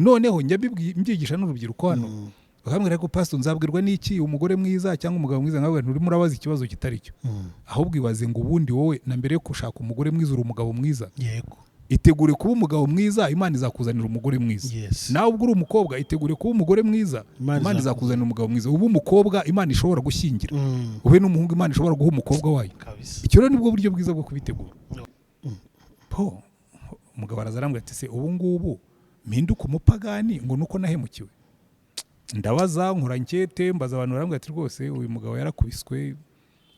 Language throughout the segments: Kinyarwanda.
noneho njya mbyigisha n'urubyiruko hano bakambwira ko pastor nzabwirwa n'iki umugore mwiza cyangwa umugabo mwiza nkabwira nturi murabaza ikibazo kitari cyo ahubwo ibaze ngo ubundi wowe na mbere yo gushaka umugore mwiza uri umugabo mwiza yego itegure kuba umugabo mwiza Imana izakuzanira umugore mwiza nawe ubwo uri umukobwa itegure kuba umugore mwiza Imana izakuzanira umugabo mwiza ubu umukobwa Imana ishobora gushyingira ube n'umuhungu Imana ishobora guha umukobwa wayo icyo rero nibwo buryo bwiza bwo kubitegura po umugabo arazarambwira ati se ubu ngubu mpinduka umupagani ngo nuko nahemukiwe ndabaza nkora nkete mbaza abantu barambwira ati rwose uyu mugabo yarakubiswe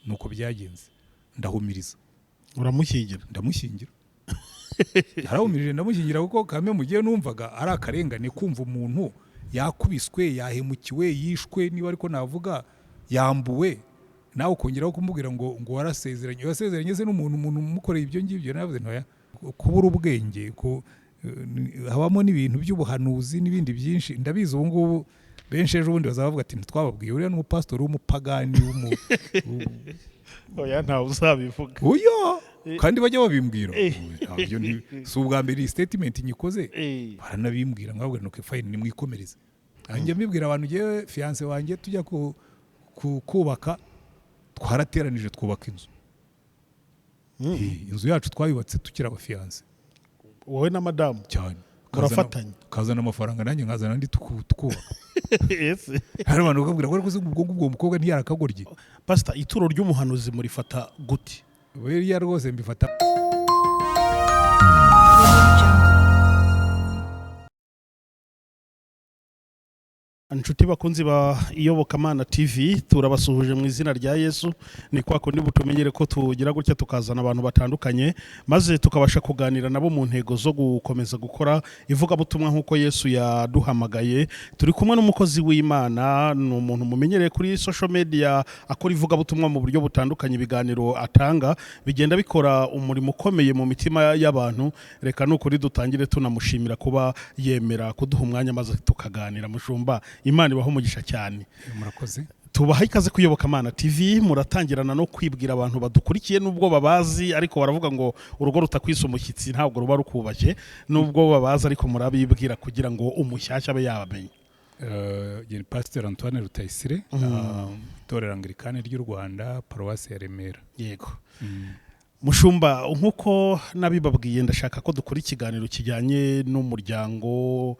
nuko byagenze ndahumiriza uramushyingira ndamushyingira harahumirije ndamushyingira kuko kame mugiye numvaga ari akarengane kumva umuntu yakubiswe yahemukiwe yishwe niba ariko navuga yambuwe nawe ukongeraho kumubwira ngo warasezeranye se n'umuntu umukoreye ibyo ngibyo navuze ntoya kubura ubwenge habamo n'ibintu by'ubuhanuzi n'ibindi byinshi ndabizi ubu ngubu benshi ejo bundi bazavuga ati ntitwababwiye uriya n'umupastori w'umupagani oya ntawe uzabivuga oya kandi bajya babimbwira si ubwa mbere iyi statement nyikoze baranabimbwira nkababwira nuko fine nimwikomereze njya mbibwira abantu ngewe fiance wanjye tujya kubaka twarateranije twubaka inzu inzu yacu twayubatse tukiri abafiance wowe na madamu cyane murafatanya kazana amafaranga nanjye nkazana andi tukubaka hari abantu bakabwira ko rwose ubwo mukobwa ntiyarakagorye pastor ituro ry'umuhanuzi murifata gute buriya rwose mbifata inshuti bakunzi ba Iyobokamana TV turabasuhuje mu izina rya Yesu ni kwa kundi butumenyere ko tugira gutya tukazana abantu batandukanye maze tukabasha kuganira nabo mu ntego zo gukomeza gukora ivuga butumwa nkuko Yesu yaduhamagaye turi kumwe n'umukozi w'Imana ni umuntu mumenyereye kuri social media akora ivuga butumwa mu buryo butandukanye ibiganiro atanga bigenda bikora umurimo ukomeye mu mitima y'abantu reka nukuri dutangire tunamushimira kuba yemera kuduha umwanya maze tukaganira mushumba Imana ibaho umugisha cyane murakoze tubaha ikaze kuyobokamana TV muratangirana no kwibwira abantu badukurikiye nubwo babazi ariko baravuga ngo urugo rutakwisa umushyitsi ntabwo ruba rukubashye nubwo babazi ariko murabibwira kugira ngo umushyashya abe yabamenye Jeni Pastor Antoine Rutayisire itorero Anglikane ry'u Rwanda paruwasi ya Remera yego mushumba nkuko nabibabwiye ndashaka ko dukora ikiganiro kijyanye n'umuryango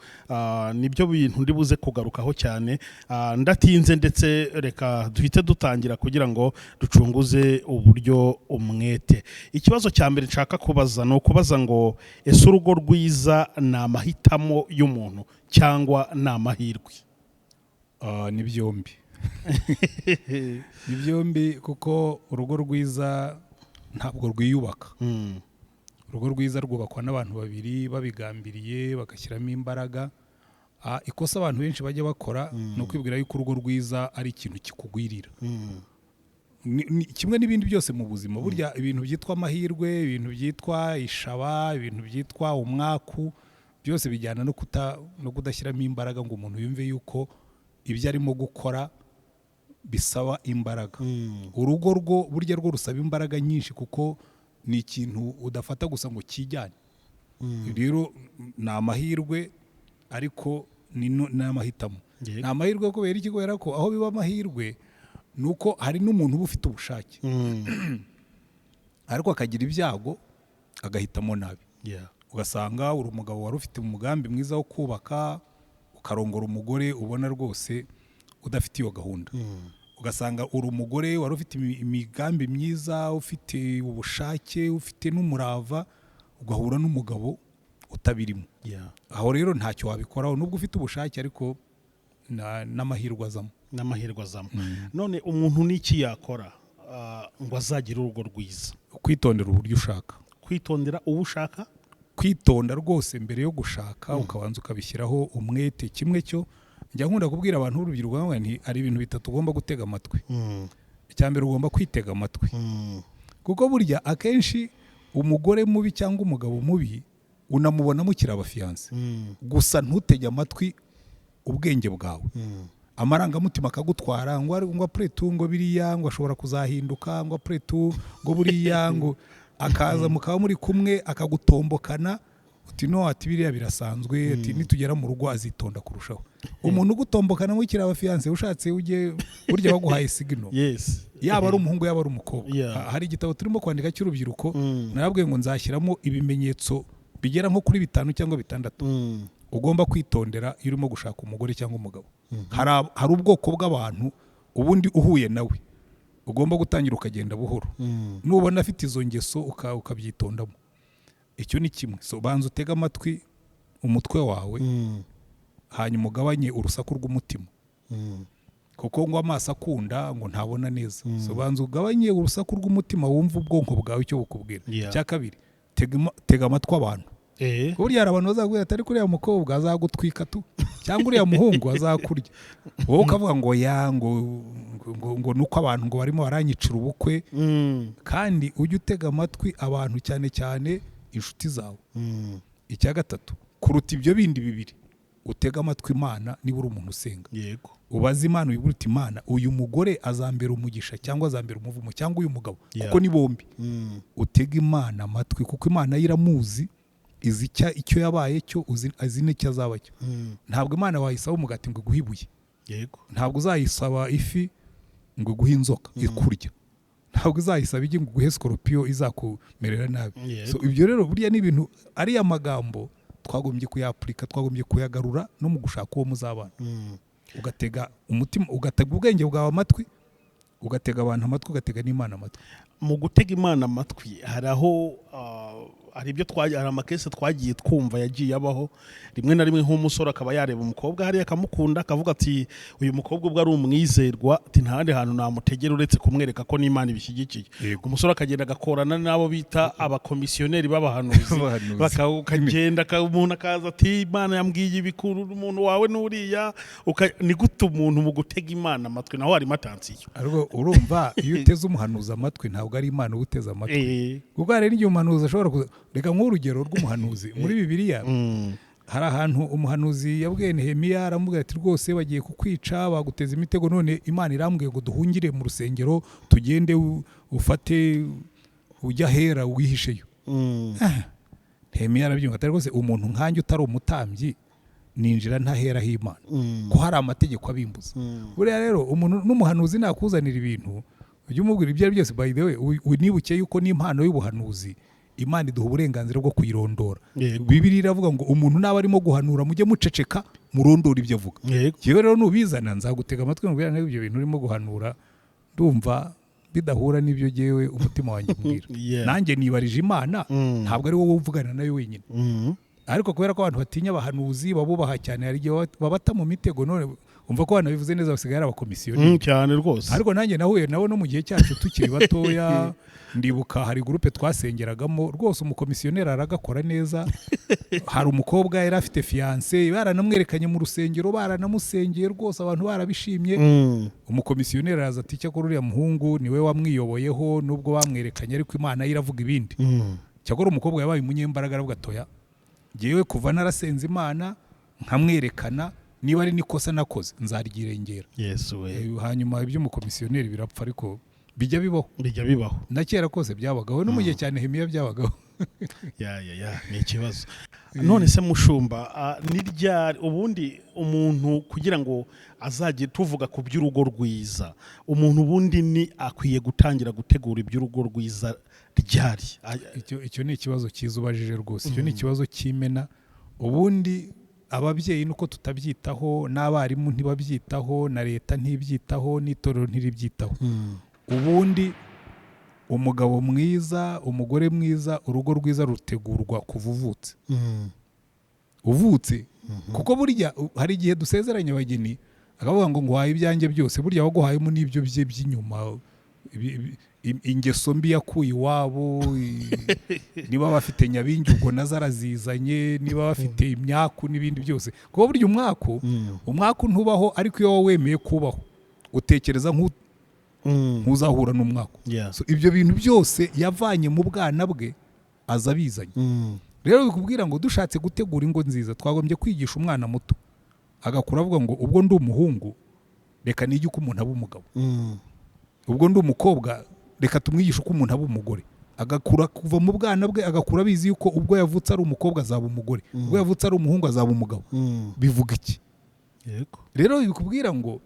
nibyo bintu ndi buze kugarukaho cyane ndatinze ndetse reka duhite dutangira kugira ngo ducunguze uburyo umwete ikibazo cya mbere nshaka kubaza no kubaza ngo ese urugo rwiza ni amahitamo y'umuntu cyangwa ni amahirwe ni byombi ni byombi kuko urugo rwiza ntabwo rwiyubaka urugo rwiza rwubakwa n'abantu babiri babigambiriye bagashyiramo imbaraga ikosa abantu benshi bajya bakora ni ukwibwira yuko urugo rwiza ari ikintu kikugwirira kimwe n'ibindi byose mu buzima burya ibintu byitwa amahirwe ibintu byitwa ishaba ibintu byitwa umwaku byose bijyana no kudashyiramo imbaraga ngo umuntu yumve yuko ibyo arimo gukora bisaba imbaraga urugo rwo burya rwo rusaba imbaraga nyinshi kuko ni ikintu udafata gusa ngo kijyane rero ni amahirwe ariko ni n'amahitamo ni amahirwe kubera iki kubera ko aho biba amahirwe ni uko hari n'umuntu uba ufite ubushake ariko akagira ibyago agahitamo nabi ugasanga uri umugabo wari ufite umugambi mwiza wo kubaka ukarongora umugore ubona rwose udafite iyo gahunda ugasanga uri umugore wari ufite imigambi myiza ufite ubushake ufite n'umurava ugahura n'umugabo utabirimo aho rero ntacyo wabikoraho nubwo ufite ubushake ariko n'amahirwe azamo none umuntu n'iki yakora ngo azagire urugo rwiza kwitondera uburyo ushaka kwitondera uwo ushaka kwitonda rwose mbere yo gushaka ukabanza ukabishyiraho umwete kimwe cyo njya nkunda kubwira abantu b'urubyiruko nti ari ibintu bitatu ugomba gutega amatwi icya mbere ugomba kwitega amatwi kuko burya akenshi umugore mubi cyangwa umugabo mubi unamubona mukiri abafiyanse gusa ntutege amatwi ubwenge bwawe amarangamutima akagutwara ngo apuretu ngo biriya ngo ashobora kuzahinduka ngo apuretu ngo buriya ngo akaza mukaba muri kumwe akagutombokana uti no ati biriya birasanzwe ati nitugera mu rugo azitonda kurushaho umuntu ugutombokana nk'ukiri abafiyanse ushatse ujye burya baguhaye signal yaba ari umuhungu yaba ari umukobwa hari igitabo turimo kwandika cy'urubyiruko narabwiye ngo nzashyiramo ibimenyetso bigera nko kuri 5 cyangwa 6 ugomba kwitondera iyo urimo gushaka umugore cyangwa umugabo. Hari ubwoko bw'abantu ubundi uhuye nawe ugomba gutangira ukagenda buhoro nubona afite izo ngeso ukabyitondamo. Icyo ni kimwe. So banza utega amatwi umutwe wawe hanyuma ugabanye urusaku rw'umutima kuko ngo amaso akunda ngo ntabona neza. So banza ugabanye urusaku rw'umutima wumva ubwonko bwawe icyo bukubwira. Cya kabiri tega amatwi abantu. Burya hari abantu bazakubwira atari kuriya mukobwa azagutwika tu cyangwa uriya muhungu azakurya wowe ukavuga ngo ngo nuko abantu ngo barimo baranyicira ubukwe kandi ujye utega amatwi abantu cyane cyane inshuti zawe. Icya gatatu kuruta ibyo bindi bibiri utega amatwi Imana niba uri umuntu usenga. Ubaza Imana uyibwira uti Imana uyu mugore azambera umugisha cyangwa azambera umuvumo cyangwa uyu mugabo kuko ni bombi. Utega Imana amatwi kuko Imana yiramuzi izi icyo yabaye cyo azi n'icyo azaba cyo. Ntabwo Imana wayisaba umugati ngo guhibuye. Ntabwo uzayisaba ifi ngo guha inzoka ikurya. Ntabwo uzayisaba igi ngo guhe scorpio izakumerera nabi. So ibyo rero burya ni ibintu ari amagambo twagombye kuyapurika twagombye kuyagarura no mu gushaka uwo muzabana. Ugatega umutima ugatega ubwenge bwawe amatwi ugatega abantu amatwi ugatega n'Imana amatwi. Mu gutega Imana amatwi haraho hari ibyo hari amakese twagiye twumva yagiye abaho rimwe na rimwe nk'umusore akaba yareba umukobwa hari akamukunda akavuga ati uyu mukobwa ubwo ari umwizerwa ati ntahandi hantu namutegera uretse kumwereka ko n'Imana ibishyigikiye. Umusore akagenda agakorana nabo bita abakomisiyoneri b'abahanuzi bakagenda umuntu akaza ati Imana yambwiye ibikuru umuntu wawe n'uriya ni gute umuntu mu gutega Imana amatwi naho harimo atansiyo. Ariko urumva iyo uteze umuhanuzi amatwi ntabwo ari Imana ubuteza amatwi kuko hari n'igihe umuhanuzi ashobora reka nk'urugero rw'umuhanuzi muri Bibiliya hari ahantu umuhanuzi yabwiye Nehemiya aramubwira ati rwose bagiye kukwica baguteza imitego none Imana irambwiye ngo duhungire mu rusengero tugende ufate ujya hera wihisheyo. Nehemiya arabyumva ati rwose umuntu nkanjye utari umutambyi ninjira ntahera h'Imana ko hari amategeko abimbuza. Buriya rero umuntu n'umuhanuzi nakuzanira ibintu ujye umubwira ibyo ari byose. By the way unibuke yuko n'impano y'ubuhanuzi Imana iduha uburenganzira bwo kuyirondora. Bibiliya iravuga ngo umuntu naba arimo guhanura mujye muceceka murondora ibyo avuga. Yewe rero nubizana nzagutega amatwi ngo ngo ibyo bintu urimo guhanura ndumva bidahura n'ibyo jewe umutima wanjye mbwira. Nanjye nibarije Imana ntabwo ari wowe uvugana nayo wenyine. Ariko kubera ko abantu batinya abahanuzi babubaha cyane hari igihe babata mu mitego none umva ko banabivuze neza basigaye ari abakomisiyoni cyane rwose. Ariko nanjye nahuye nabo no mu gihe cyacu tukiri batoya ndibuka hari groupe twasengeragamo rwose umukomisiyoneri aragakora neza. Hari umukobwa yari afite fiancé baranamwerekanye mu rusengero baranamusengeye rwose abantu barabishimye. Umukomisiyoneri araza ati cyakora uriya muhungu niwe wamwiyoboyeho nubwo bamwerekanye ariko Imana iravuga ibindi. Cyakora umukobwa yabaye umunyembaraga aravuga atoya jewe kuva narasenze Imana nkamwerekana niba ari nikosa nakoze nzaryirengera. Hanyuma ibyo umukomisiyoneri birapfa ariko bijya bibaho na kera kose byabagaho no mu gihe cyane Nehemiya byabagaho. Ni ikibazo. None se mushumba nirya ubundi umuntu kugira ngo azajye tuvuga ku by'urugo rwiza umuntu ubundi ni akwiye gutangira gutegura iby'urugo rwiza ryari? Icyo ni ikibazo kizubajije rwose. Icyo ni ikibazo cy'imena. Ubundi ababyeyi nuko tutabyitaho n'abarimu ntibabyitaho na leta ntibyitaho n'itorero ntiribyitaho. Ubundi umugabo mwiza umugore mwiza urugo rwiza rutegurwa kuva uvutse kuko burya hari igihe dusezeranye abageni akavuga ngo nguhaye ibyanjye byose burya waguhayemo n'ibyo bye by'inyuma ingeso mbi yakuye iwabo niba bafite nyabingi ubwo nazo arazizanye niba bafite imyaku n'ibindi byose kuko burya umwaku ntubaho ariko iyo wemeye kubaho utekereza nk'uzahura n'umwaku. So ibyo bintu byose yavanye mu bwana bwe aza bizanye. Rero bikubwira ngo dushatse gutegura ingo nziza twagombye kwigisha umwana muto agakura avuga ngo ubwo ndi umuhungu reka nige uko umuntu aba umugabo. Ubwo ndi umukobwa reka tumwigishe uko umuntu aba umugore. agakura kuva mu bwana bwe agakura abizi yuko ubwo yavutse ari umukobwa azaba umugore ubwo yavutse ari umuhungu azaba umugabo bivuga iki? Rero bikubwira ngo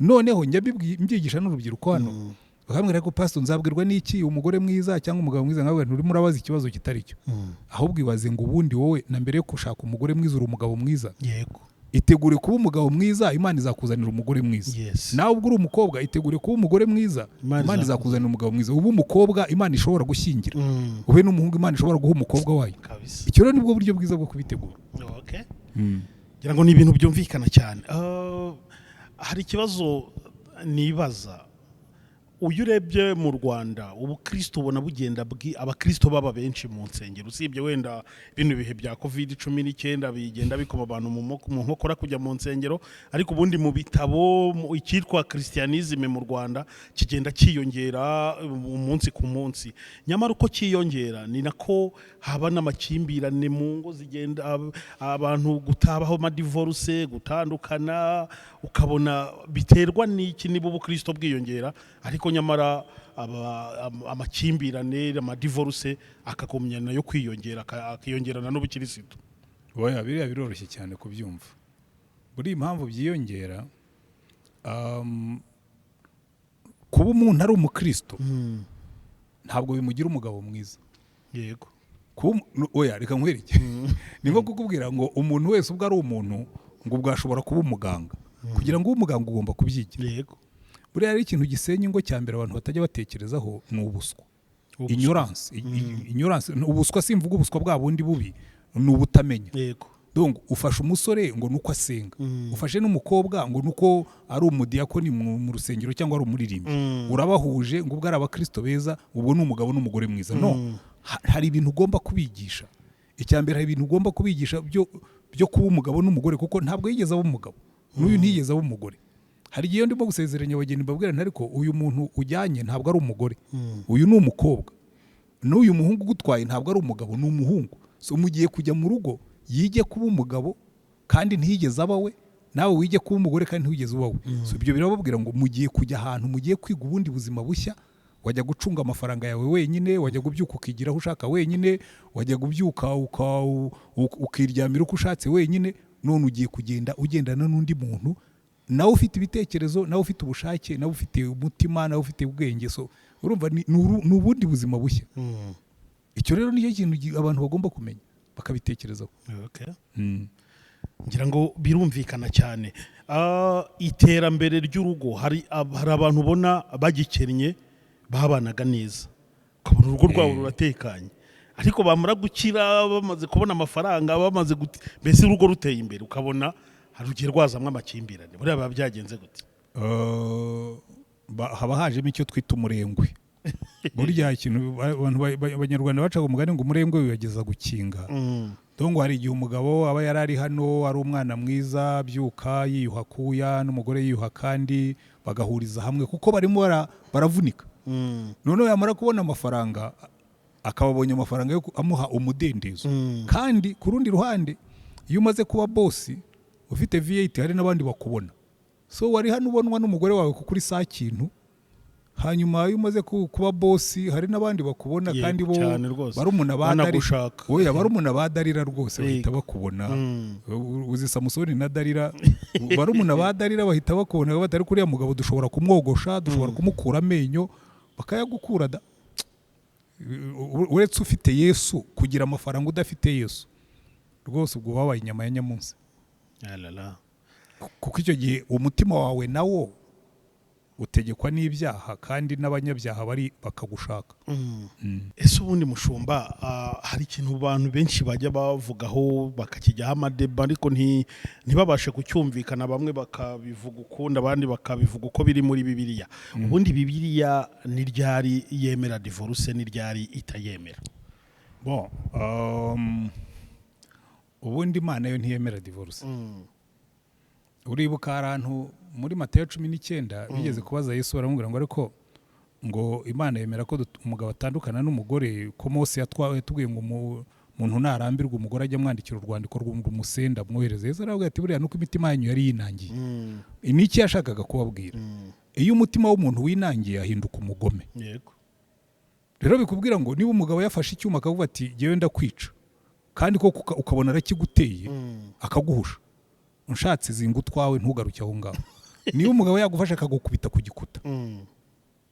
noneho njya mbyigisha n'urubyiruko hano bakambwira ko pastor nzabwirwa n'iki umugore mwiza cyangwa umugabo mwiza nkawe nturimo urabaza ikibazo kitari cyo ahubwo ibaze ngo ubundi wowe na mbere yo gushaka umugore mwiza uri umugabo mwiza itegure kuba umugabo mwiza Imana izakuzanira umugore mwiza nawe ubwo uri umukobwa itegure kuba umugore mwiza Imana izakuzanira umugabo mwiza ubu umukobwa Imana ishobora gushyingira ube n'umuhungu Imana ishobora guha umukobwa wayo icyo rero nibwo buryo bwiza bwo kubitegura. ngira ngo ni ibintu byumvikana cyane. Hari ikibazo nibaza uyu urebye mu Rwanda ubukristo ubona bugenda abakristo baba benshi mu nsengero usibye wenda bino bihe bya COVID-19 bigenda bikoma abantu mu nkokora kujya mu nsengero ariko ubundi mu bitabo ikitwa Christianism mu Rwanda kigenda kiyongera umunsi ku munsi nyamara uko kiyongera ni nako haba n'amakimbirane mu ngo zigenda abantu gutabaho ama divorce gutandukana ukabona biterwa n'iki niba ubukristo bwiyongera ariko nyamara amakimbirane ama divorce akakomya nayo kwiyongera akiyongerana n'ubukirisitu. Oya biriya biroroshye cyane kubyumva buri impamvu byiyongera kuba umuntu ari umukristo ntabwo bimugira umugabo mwiza. Yego oya reka nkwereke niko kukubwira ngo umuntu wese ubwo ari umuntu ngo bwashobora kuba umuganga kugira ngo umuganga ugomba kubyigira. Yego buriya ari ikintu gisenya ingo cya mbere abantu batajya batekerezaho ni ubuswa. Ignorance ubuswa simvuga ubuswa bwa bundi bubi ni ubutamenya. Yego donc ufasha umusore ngo nuko asenga ufashe n'umukobwa ngo nuko ari umudiyakoni mu rusengero cyangwa ari umuririmbi urabahuje ngo ubwo ari abakristo beza ubwo ni umugabo n'umugore mwiza. No hari ibintu ugomba kubigisha. Icya mbere hari ibintu ugomba kubigisha byo kuba umugabo n'umugore kuko ntabwo yigeze aba umugabo n'uyu ntiyigeze aba umugore. Hari igihe ndimo gusezeranya abageni mbabwira ariko uyu muntu ujyanye ntabwo ari umugore uyu ni umukobwa n'uyu muhungu gutwaye ntabwo ari umugabo ni umuhungu. So mugiye kujya mu rugo yige kuba umugabo kandi ntiyigeze aba we nawe wige kuba umugore kandi ntiyigeze uba we. So ibyo birababwira ngo mugiye kujya ahantu mugiye kwiga ubundi buzima bushya wajya gucunga amafaranga yawe wenyine wajya gubyuka ukigira aho ushaka wenyine wajya gubyuka ukiryamira uko ushatse wenyine none ugiye kugenda ugendana n'undi muntu nawe ufite ibitekerezo nawe ufite ubushake nawe ufite umutima nawe ufite ubwenge. So urumva ni ubundi buzima bushya. Icyo rero nicyo kintu abantu bagomba kumenya bakabitekerezaho. Ngira ngo birumvikana cyane. Iterambere ry'urugo hari abantu ubona bagikennye babanaga neza ukabona urugo rwabo ruratekanye ariko bamara gukira bamaze kubona amafaranga bamaze mbese urugo ruteye imbere ukabona harugiye rwazamwe amakimbirane buriya biba byagenze gute? Haba hajemo icyo twita umurengwe. Burya ikintu abanyarwanda bacaga umugani ngo umurengwe wibageza gukinga. Donc hari igihe umugabo aba yarari hano ari umwana mwiza byuka yiyuha kuya n'umugore yiyuha kandi bagahuriza hamwe kuko barimo baravunika. Noneho yamara kubona amafaranga akababonye amafaranga yo amuha umudendezo. Kandi ku rundi ruhande iyo umaze kuba boss ufite V8 hari n'abandi bakubona. So wari hano ubonwa n'umugore wawe kuko uri saa kintu hanyuma iyo umaze kuba boss hari n'abandi bakubona kandi bo barumuna badarira. Oya barumuna badarira rwose bahita bakubona. Uzi Samusoni na Dalila barumuna badarira bahita bakubona batari kuri ya mugabo dushobora kumwogosha dushobora kumukura amenyo bakayagukura da. Uretse ufite Yesu kugira amafaranga udafite Yesu rwose ubwo wabaye inyama ya nyamunsi. Kuko icyo gihe umutima wawe nawo utegekwa n'ibyaha kandi n'abanyabyaha bari bakagushaka. Ese ubundi mushumba hari ikintu abantu benshi bajya bavugaho bakakijyaho amadeba ariko ntibabashe kucyumvikana bamwe bakabivuga ukunda abandi bakabivuga uko biri muri Bibiliya. Ubundi Bibiliya ni ryari yemera divorce ni ryari itayemera? Ubundi Imana yo ntiyemera divorce. Uribuka ahantu muri Matayo 19 bigeze kubaza Yesu baramubwira ngo ariko ngo Imana yemera ko umugabo atandukana n'umugore ko Mose yatubwiye ngo umuntu narambirwa umugore ajya mwandikira urwandiko rw'umusenda mwohereze. Yesu aravuga ati buriya nuko imitima yanyu yari yinangiye. Niki yashakaga kubabwira? Iyo umutima w'umuntu winangiye ahinduka umugome. Yego rero bikubwira ngo niba umugabo yafashe icyuma akavuga ati ngewe ndakwica kandi ko ukabona arakiguteye akaguhusha unshatse zinga utwawe ntugaruke aho ngaho niba umugabo yagufasha akagukubita ku gikuta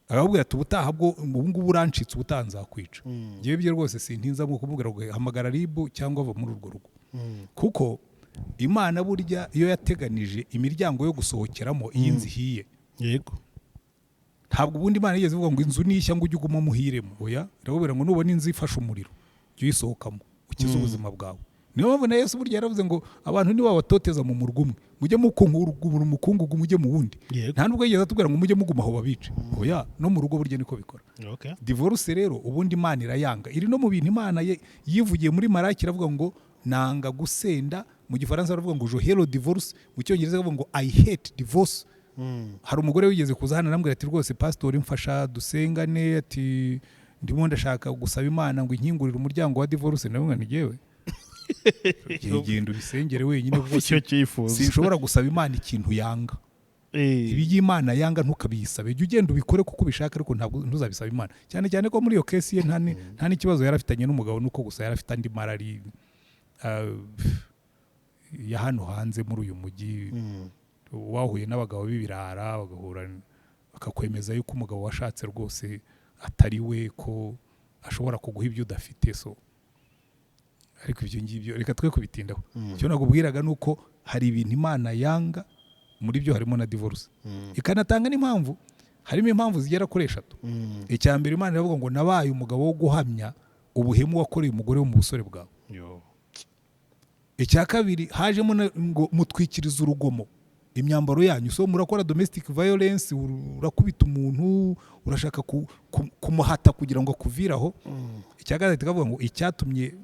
akakubwira ati ubutaha bwo ubu ngubu urancitse ubutaha nzakwica ngewe byo rwose sintinza mu kumubwira ngo hamagara ribu cyangwa ava muri urwo rugo kuko Imana burya iyo yateganije imiryango yo gusohokeramo iyi nzu ihiye yego ntabwo ubundi Imana yigeze ivuga ngo inzu nishya ngo ujye uguma muhiremo oya irakubwira ngo nubona inzu ifashe umuriro jya uyisohokamo ukize ubuzima bwawe niyo mpamvu na Yesu burya yaravuze ngo abantu niba batoteza mu murwa umwe mujye mukungura umukungugu mujye mu wundi nta nubwo yigeze atubwira ngo mujye muguma aho babice oya no mu rugo burya niko bikora divorce rero ubundi Imana irayanga iri no mu bintu Imana yivugiye muri Maraki iravuga ngo nanga gusenda mu gifaransa baravuga ngo je hate divorce mu cyongereza bavuga ngo I hate divorce hari umugore wigeze kuza hano arambwira ati rwose pastor mfasha dusengane ati ndimo ndashaka gusaba Imana ngo inkingurire umuryango wa divorce ndavuga ni jewe genda ubisengere wenyine kuko sinshobora gusaba Imana ikintu yanga ibyo Imana yanga ntukabiyisabe jya ugenda ubikore kuko ubishaka ariko ntabwo ntuzabisaba Imana cyane cyane ko muri iyo case ye nta n'ikibazo yarafitanye n'umugabo nuko gusa yarafite andi marari ya hano hanze muri uyu mujyi wahuye n'abagabo b'ibirara bagahura bakakwemeza yuko umugabo washatse rwose atari we ko ashobora kuguha ibyo udafite so ariko ibyo ngibyo reka twe kubitindaho icyo nagubwiraga nuko hari ibintu Imana yanga muri byo harimo na divorce ikanatanga n'impamvu harimo impamvu zigera kuri 3 icya mbere Imana iravuga ngo nabaye umugabo wo guhamya ubuhemu wakoreye umugore wo mu busore bwawe icya kabiri hajemo ngo mutwikiriza urugomo imyambaro yanyu so murakora domestic violence urakubita umuntu urashaka kumuhata kugira ngo akuviraho icya gatatu kavuga ngo icyatumye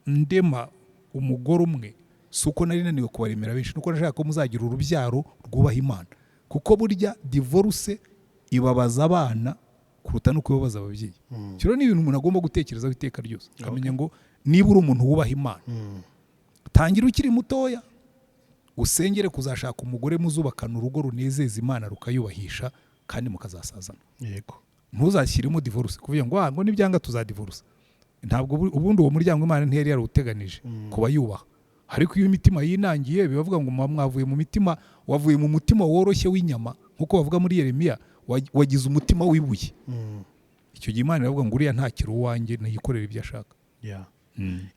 ndema umugore umwe suko nari naniwe kubaremera benshi nuko nashaka ko muzagira urubyaro rwubaha Imana kuko burya divorce ibabaza abana kuruta no kubabaza ababyeyi cyo ni ibintu umuntu agomba gutekerezaho iteka ryose akamenya ngo niba uri umuntu wubaha Imana tangira ukiri mutoya usengere kuzashaka umugore muzubakana urugo runezeza Imana rukayubahisha kandi mukazasazana yego ntuzashyiremo divorce kuvuga ngo nibyanga tuzadivorce ntabwo ubundi uwo muryango Imana ntiyari yarawuteganije kuba yubaha ariko iyo imitima yinangiye bibavuga ngo mwavuye mu mitima wavuye mu mutima woroshye w'inyama nkuko bavuga muri Yeremiya wagize umutima wibuye icyo gihe Imana iravuga ngo uriya ntakiri uwanjye nayikorera ibyo ashaka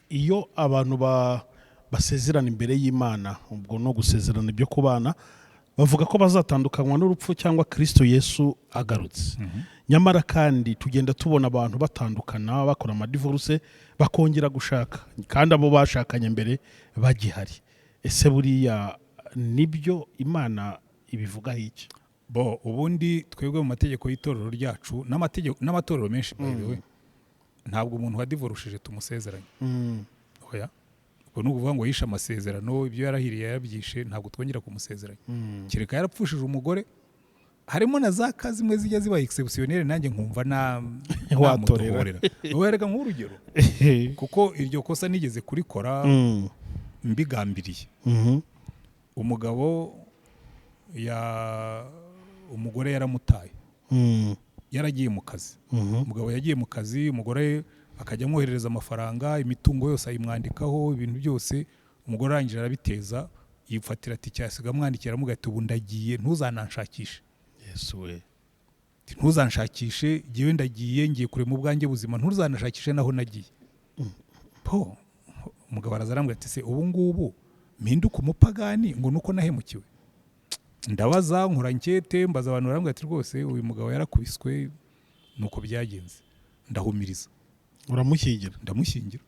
iyo abantu basezerana imbere y'Imana ubwo no gusezerana ibyo kubana bavuga ko bazatandukanywa n'urupfu cyangwa Kristo Yesu agarutse nyamara kandi tugenda tubona abantu batandukana bakora amadivorce bakongera gushaka kandi abo bashakanye mbere bagihari ese buriya nibyo Imana ibivugaho iki ubundi twebwe mu mategeko y'itorero ryacu n'amatorero menshi bayiwe ntabwo umuntu wadivorushije tumusezeranye oya ubwo nukuvuga ngo yishe amasezerano ibyo yarahiriye yarabyishe ntabwo twongera kumusezeranya kereka yarapfushije umugore harimo na za kazi imwe zijya ziba exceptionnel nanjye nkumva watorera wereka nk'urugero kuko iryo kosa nigeze kurikora mbigambiriye umugabo umugore yaramutaye yaragiye mu kazi umugabo yagiye mu kazi umugore akajya amwoherereza amafaranga imitungo yose ayimwandikaho ibintu byose umugore arangije arabiteza yifatira ati cyasiga amwandikira aramubwira ati ubu ndagiye ntuzananshakishe Yesu we ntuzanshakishe ngewe ndagiye ngiye kure mu bwanjye buzima ntuzanashakishe naho nagiye umugabo araza arambwira ati se ubu ngubu mpinduka umupagani ngo nuko nahemukiwe ndabaza nkora nkete mbaza abantu barambwira ati rwose uyu mugabo yarakubiswe nuko byagenze ndahumiriza uramushyingira ndamushyingira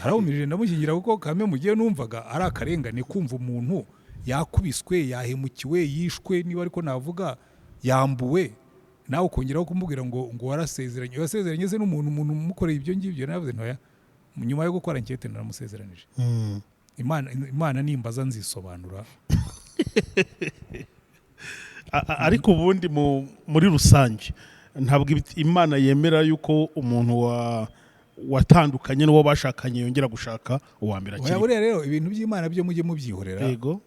harahumirije ndamushyingira kuko kame mugiye numvaga ari akarengane kumva umuntu yakubiswe yahemukiwe yishwe niba ariko navuga yambuwe nawe ukongeraho kumubwira ngo warasezeranye se n'umuntu umukoreye ibyo ngibyo navuze ntoya nyuma yo gukora nkete naramusezeranije Imana nimbaza nzisobanura ariko ubundi muri rusange ntabwo Imana yemera yuko umuntu watandukanye n'uwo bashakanye yongera gushaka uwambere akiri buriya rero ibintu by'Imana byo mujye mubyihorera yego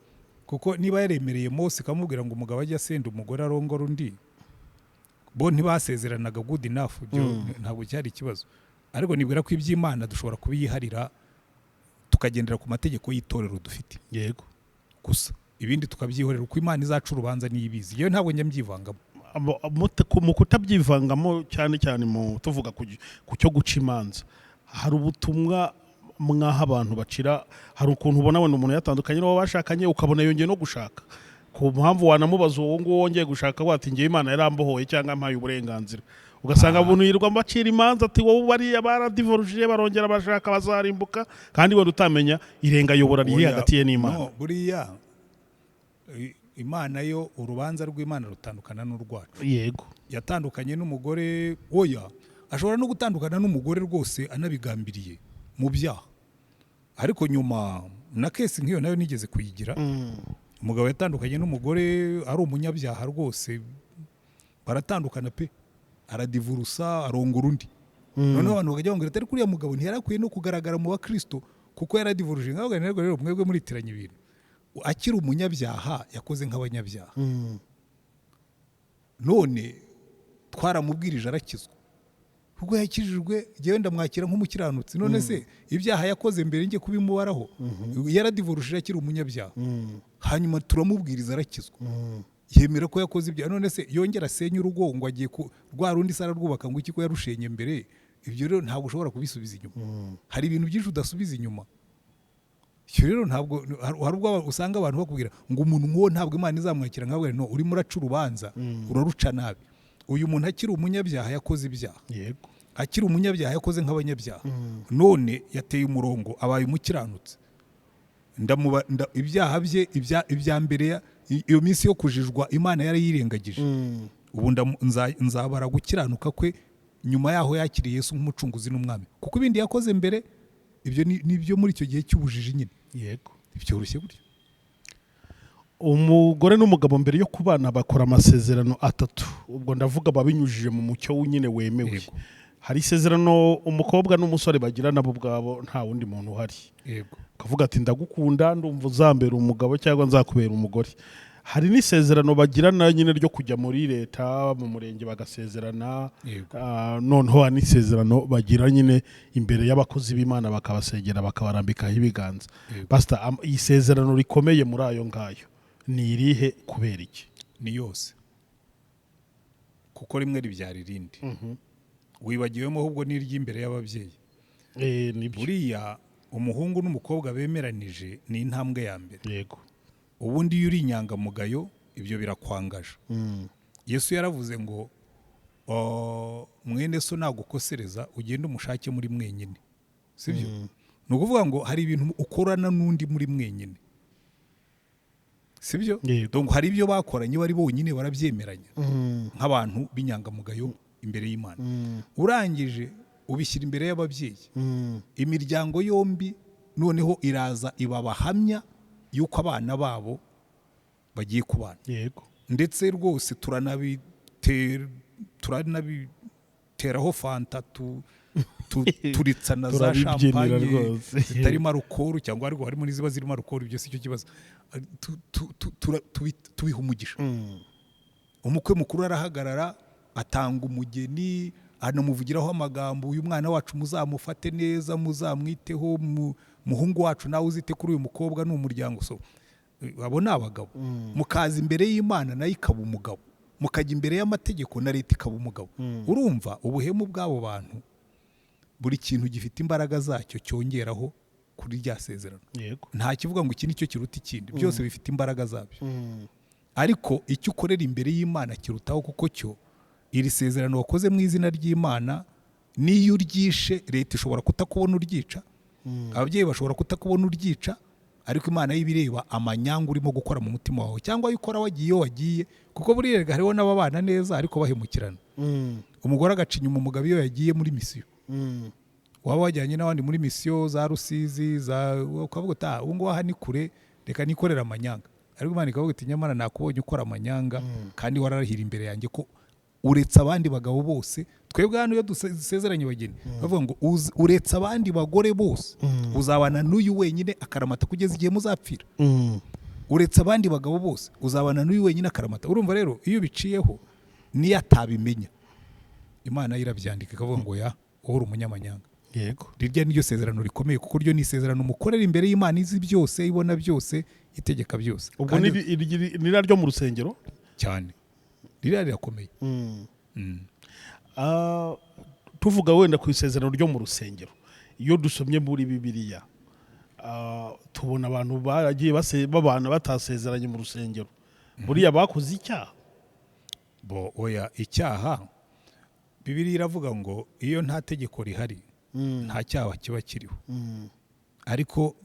kuko niba yaremereye Mose kamubwira ngo umugabo ajya asenda umugore arongora undi bo ntibasezeranaga good enough byo ntabwo cyari ikibazo, ariko nibwira ko iby'Imana dushobora kubiyiharira tukagendera ku mategeko y'itorero dufite. Yego. Gusa ibindi tukabyihorera uko Imana izaca urubanza niyibizi. Yewe ntabwo njya mbyivangamo. Mu kutabyivangamo cyane cyane mu tuvuga ku cyo guca imanza, hari ubutumwa mwaha abantu bacira, hari ukuntu ubona umuntu yatandukanye n'uwo bashakanye ukabona yongeye no gushaka, ku mpamvu wanamubaza uwo nguwo wongeye gushaka wati ngiye Imana yarambohoye cyangwa mpaye uburenganzira, ugasanga abantu yirwa bacira imanza ati wowe bariya baradivoruje barongera bashaka bazarimbuka, kandi we utamenya irenga yobora riri hagati ye n'Imana. No, buriya Imana yo urubanza rw'Imana rutandukana n'urwacu. Yego. Yatandukanye n'umugore, oya ashobora no gutandukana n'umugore rwose anabigambiriye mu byaha, ariko nyuma na kesi nk'iyo nayo nigeze kuyigira. Umugabo yatandukanye n'umugore ari umunyabyaha rwose, baratandukana pe, aradivurusa arongora undi. Noneho abantu bakajya bambwira atari kuriya mugabo ntiyarakwiye no kugaragara mu bakristo kuko yaradivuruje. Ngaho rero mwebwe muritiranye ibintu. Akiri umunyabyaha yakoze nk'abanyabyaha, none twaramubwirije arakizwa, ubwo yakijijwe jewe ndamwakira nk'umukiranutsi. None se ibyaha yakoze mbere ngiye kubimubaraho? Yaradivurushije akiri umunyabyaha, hanyuma turamubwiriza arakizwa, yemera ko yakoze ibyaha. None se yongera asenye urugo ngo agiye rwa rundi sara rwubaka ngo iki ko yarushenye mbere? Ibyo rero ntabwo ushobora kubisubiza inyuma. Hari ibintu byinshi udasubiza inyuma. Icyo rero ntabwo, hari ubwo usanga abantu bakubwira ngo umuntu nk'uwo ntabwo Imana izamwakira. Nkawe no, urimo uraca urubanza, uraruca nabi. Uyu muntu akiri umunyabyaha yakoze ibyaha. Yego. Akiri umunyabyaha yakoze nk'abanyabyaha, none yateye umurongo abaye umukiranutsi. Ibyaha bye ibya mbere iyo minsi yo kujijwa Imana yari yirengagije. Ubu nzabara gukiranuka kwe nyuma yaho yakiriye Yesu nk'umucunguzi n'umwami, kuko ibindi yakoze mbere ibyo nibyo muri icyo gihe cy'ubujiji nyine. Yego. Byoroshye gutyo. Umugore n'umugabo mbere yo kubana bakora amasezerano 3. Ubwo ndavuga babinyujije mu mucyo nyine wemewe. Yego. Hari isezerano umukobwa n'umusore bagira nabo ubwabo, nta wundi muntu uhari. Yego. Kavuga ati ndagukunda, ndumva uzambera umugabo cyangwa nzakubera umugore. Hari n'isezerano bagirana nyine ryo kujya muri leta mu murenge bagasezerana. Noneho hari n'isezerano bagira nyine imbere y'abakozi b'Imana bakabasengera bakabarambikaho ibiganza. Pastor, isezerano rikomeye muri ayo ngayo ni irihe kubera iki? Ni yose, kuko rimwe ribyara irindi. Wibagiwemo ahubwo n'iry'imbere y'ababyeyi. Buriya umuhungu n'umukobwa bemeranije ni intambwe ya mbere. Yego. Ubundi iyo uri inyangamugayo ibyo birakwangaje. Yesu yaravuze ngo mwene so nagukosereza ugende umushake muri mwenyine, sibyo? Ni ukuvuga ngo hari ibintu ukorana n'undi muri mwenyine, sibyo? Donc hari ibyo bakoranye bari bonyine barabyemeranya nk'abantu b'inyangamugayo imbere y'Imana. Urangije ubishyira imbere y'ababyeyi, imiryango yombi noneho iraza ibabahamya yuko abana babo bagiye kubana. Yego. Ndetse rwose turanabiteraho fanta turitsana za champagne zitarimo alcohol, cyangwa ariko harimo n'iziba zirimo alcohol. Ibyo si cyo kibazo, tubiha umugisha. Umukwe mukuru arahagarara atanga umugeni, anamuvugiraho amagambo, uyu mwana wacu muzamufate neza, muzamwiteho, muhungu wacu nawe uzite kuri uyu mukobwa n'umuryango. So abo ni abagabo. Mukaza imbere y'Imana nayo ikaba umugabo, mukajya imbere y'amategeko na leta ikaba umugabo. Urumva ubuhemu bw'abo bantu, buri kintu gifite imbaraga zacyo cyongeraho kuri rya sezerano. Nta kivuga ngo iki nicyo kiruta ikindi, byose bifite imbaraga zabyo. Ariko icyo ukorera imbere y'Imana kirutaho, kuko cyo iri sezerano wakoze mu izina ry'Imana, niyo uryishe leta ishobora kutakubona uryica, ababyeyi bashobora kutakubona uryica, ariko Imana y'ibireba amanyanga urimo gukora mu mutima wawe, cyangwa ayo ukora wagiye, kuko buriya hariho n'ababana neza ariko bahemukirana. Umugore agaca inyuma umugabo iyo yagiye muri misiyo. Waba wajyanye n'abandi muri misiyo za Rusizi, ukavuga uti ubu ngubu aha ni kure, reka nikorera amanyanga. Ariko Imana ikavuga iti nyamara nakubonye ukora amanyanga kandi wararahira imbere yanjye ko uretse abandi bagabo bose. Twebwe hano iyo dusezeranye bageni bavuga ngo uretse abandi bagore bose uzabana n'uyu wenyine akaramata kugeza igihe muzapfira. Uretse abandi bagabo bose uzabana n'uyu wenyine akaramata. Urumva rero iyo biciyeho niyo atabimenya Imana irabyandika ikavuga ngo ya uri umunyamanyanga. Yego. Rirya niryo sezerano rikomeye kuko ryo ni isezerano mukorera imbere y'Imana izi byose, ibona byose, itegeka byose. Ubwo ni ryo mu rusengero cyane. Ririya rirakomeye. Tuvuga wenda ku isezerano ryo mu rusengero, iyo dusomye muri Bibiliya tubona abantu baragiye babana batasezeranye mu rusengero, buriya bakoze icyaha. Oya, icyaha Bibiliya iravuga ngo iyo nta tegeko rihari nta cyaha kiba kiriho, ariko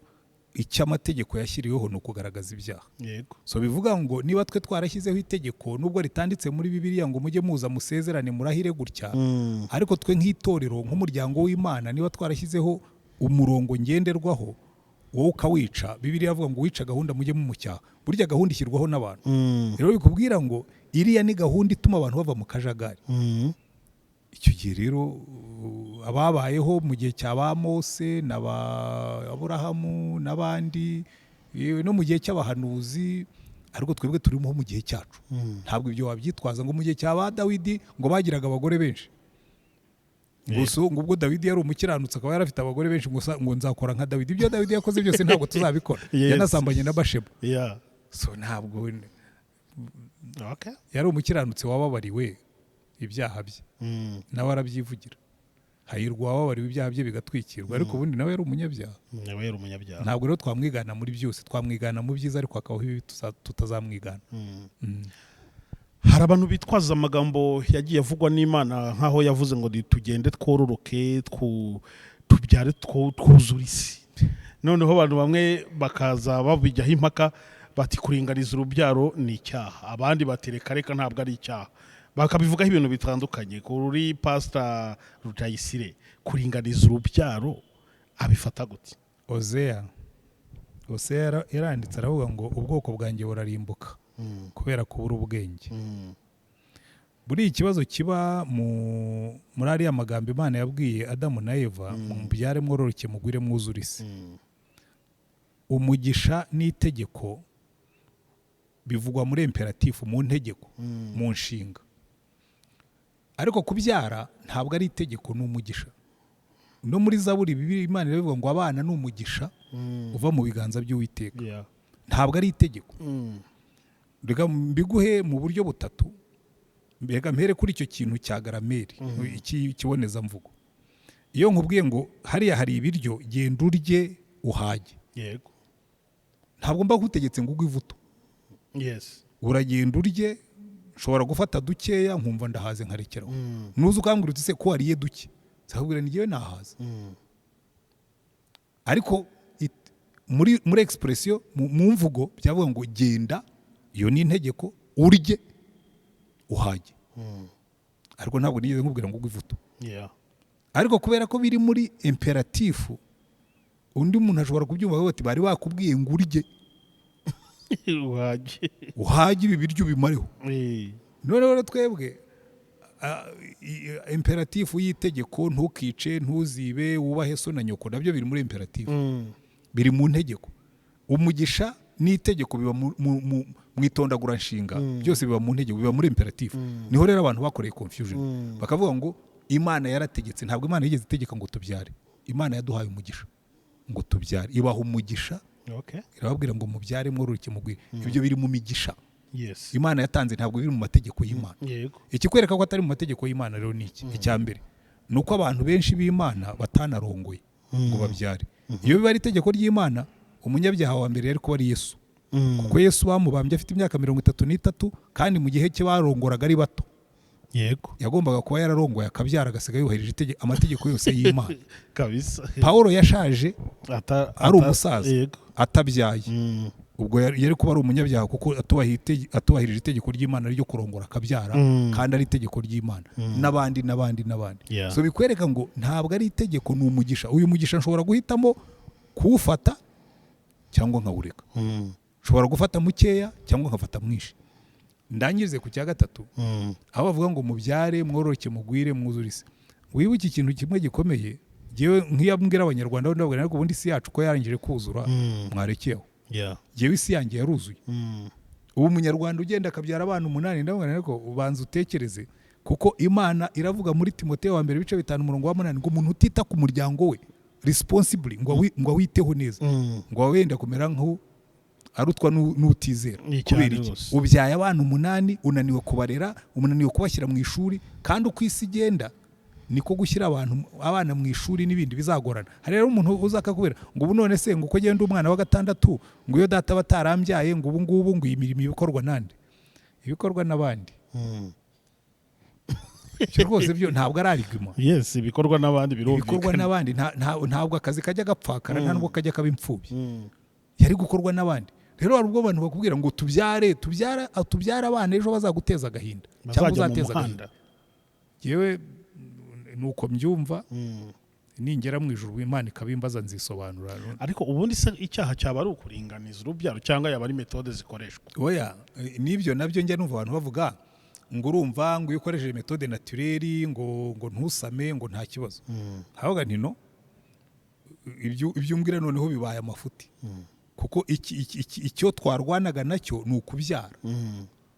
icyo amategeko yashyiriweho ni ukugaragaza ibyaha. Yego. So bivuga ngo niba twe twarashyizeho itegeko nubwo ritanditse muri Bibiliya ngo mujye muza musezerane murahire gutya, ariko twe nk'itorero nk'umuryango w'Imana niba twarashyizeho umurongo ngenderwaho wowe ukawica, Bibiliya avuga ngo wica gahunda mujye mumucyaha. Burya gahunda ishyirwaho n'abantu. Rero bikubwira ngo iriya ni gahunda ituma abantu bava mu kajagari. Icyo gihe rero ababayeho mu gihe cya ba Mose n'Aburahamu n'abandi no mu gihe cy'abahanuzi, ariko twebwe turimo mu gihe cyacu. Ntabwo ibyo wabyitwaza ngo mu gihe cya ba Dawidi ngo bagiraga abagore benshi. Gusa ubwo Dawidi yari umukiranutsi akaba yarafite abagore benshi ngo nzakora nka Dawidi. Ibyo Dawidi yakoze byose ntabwo tuzabikora. Yanasambanye na Basheba. So ntabwo yari umukiranutsi wababariwe ibyaha bye, nawe arabyivugira. Hahirwa wababariwe ibyaha bye bigatwikirwa, ariko ubundi nawe yari umunyabyaha. Ntabwo rero twamwigana muri byose, twamwigana mu byiza ariko hakabaho ibi tutazamwigana. Hari abantu bitwaza amagambo yagiye avugwa n'Imana nk'aho yavuze ngo tugende twororoke tubyare twuzura isi. Noneho abantu bamwe bakaza babijyaho impaka bati kuringaniza urubyaro ni icyaha, abandi bati reka ntabwo ari icyaha, bakabivugaho ibintu bitandukanye. Kuri Pastor Rutayisire, kuringaniza urubyaro abifata gute? Osea yaranditse aravuga ngo ubwoko bwanjye burarimbuka kubera kubura ubwenge. Buri ikibazo kiba muri ariya magambo Imana yabwiye Adamu na Eva, mubyare mwororoke mugwire mwuzure isi. Umugisha n'itegeko bivugwa muri imperatifu, mu ntegeko, mu nshinga. Ariko kubyara ntabwo ari itegeko, ni umugisha. No muri Zaburi Bibiliya Imana iravuga ngo abana ni umugisha uva mu biganza by'Uwiteka. Ntabwo ari itegeko. Reka mbiguhe mu buryo butatu. Mbega mpere kuri icyo kintu cya garameri, ikiboneza mvugo. Iyo nkubwiye ngo hariya hari ibiryo, genda urye uhage. Yego. Ntabwo mba gutegetse ngo ugwe ivuto. Uragenda urye, ushobora gufata dukeya nkumva ndahaze nkarekeraho. Nuza ukambwira uti se ko wariye duke, nzakubwira ni ngewe nahaze. Ariko muri expression mu mvugo byavuga ngo genda, iyo ni integeko, urye uhage. Ariko ntabwo nigeze nkubwira ngo ugwe ivuto. Ariko kubera ko biri muri imperatifu, undi muntu ashobora kubyumva bati bari bakubwiye ngo urye uhage ibi biryo bimareho. None rero twebwe imperatifu y'itegeko, ntukice, ntuzibe, wubahe so na nyoko, nabyo biri muri imperatifu, biri mu ntegeko. Umugisha n'itegeko biba mu itondagura nshinga, byose biba mu ntegeko, biba muri imperatifu. Niho rero abantu bakoreye confusion, bakavuga ngo Imana yarategetse. Ntabwo Imana yigeze itegeka ngo tubyare. Imana yaduhaye umugisha ngo tubyare, ibaha umugisha. Irababwira ngo mubyare mwororoke mugwire. Ibyo biri mu migisha Imana yatanze, ntabwo biri mu mategeko y'Imana. Ikikwereka ko atari mu mategeko y'Imana rero ni iki? Icya mbere ni uko abantu benshi b'Imana batanarongoye ngo babyare. Iyo biba ari itegeko ry'Imana, umunyabyaha wa mbere yari kuba ari Yesu, kuko Yesu bamubambye afite imyaka 33 kandi mu gihe cye barongoraga ari bato. Yagombaga kuba yararongoye akabyara agasiga yubahirije amategeko yose y'Imana. Paulo yashaje ari umusaza atabyaye, ubwo yari kuba ari umunyabyaha kuko atubahirije itegeko ry'Imana ryo kurongora akabyara, kandi ari itegeko ry'Imana. N'abandi. So bikwereka ngo ntabwo ari itegeko, ni umugisha. Uyu mugisha nshobora guhitamo kuwufata cyangwa nkawureka. Nshobora gufata mukeya cyangwa nkafata mwinshi. Ndangize ku cya gatatu, aho bavuga ngo mubyare mwororoke mugwire mwuzure isi. Wibuke ikintu kimwe gikomeye, jewe nk'iyambwira abanyarwanda ndababwira ariko ubundi isi yacu ko yarangije kuzura, mwarekeyeho. Jewe isi yanjye yaruzuye. ubu umunyarwanda ugenda akabyara abana 8 ndabona ariko ubanza utekereze kuko Imana iravuga muri Timoteyo wa mbere bice 5:8 ngo umuntu utita ku muryango we responsibly ngo witeho neza ngo wenda kumera nko arutwa n'utizera kubera iki ubyaye abana 8 unaniwe kubarera umunaniwe kubashyira mu ishuri kandi uko isi igenda niko gushyira abana mu ishuri n'ibindi bizagorana. Hari rero umuntu uzakakubera ngo ubu none se ngo uko genda umwana wa 6 ngo iyo data batarambyaye ngo ubu ngubu ngo imirimo ibikorwa nande ibikorwa n'abandi rwose byo ntabwo arariguma. Yes, ibikorwa n'abandi birumvikana. Ibikorwa n'abandi ntabwo akazi kajya gapfakara nta nubwo kajya kaba impfubyi. Yari gukorwa n'abandi. Rero hari ubwo abantu bakubwira ngo tubyara abana ejo bazaguteza agahinda cyangwa uzateza agahinda. Yewe nuko mbyumva ningera mu ijuru Imana ikabimbaza nzisobanura. Ariko ubundi se icyaha cyaba ari ukuringaniza urubyaro cyangwa yaba ari metode zikoreshwa? Oya, nibyo nabyo njya numva abantu bavuga ngo urumva ngo iyo ukoresheje metode naturelle ngo ntusame ngo nta kibazo. Havuga nti no ibyo umbwira noneho bibaye amafuti kuko icyo twarwanaga nacyo ni ukubyara.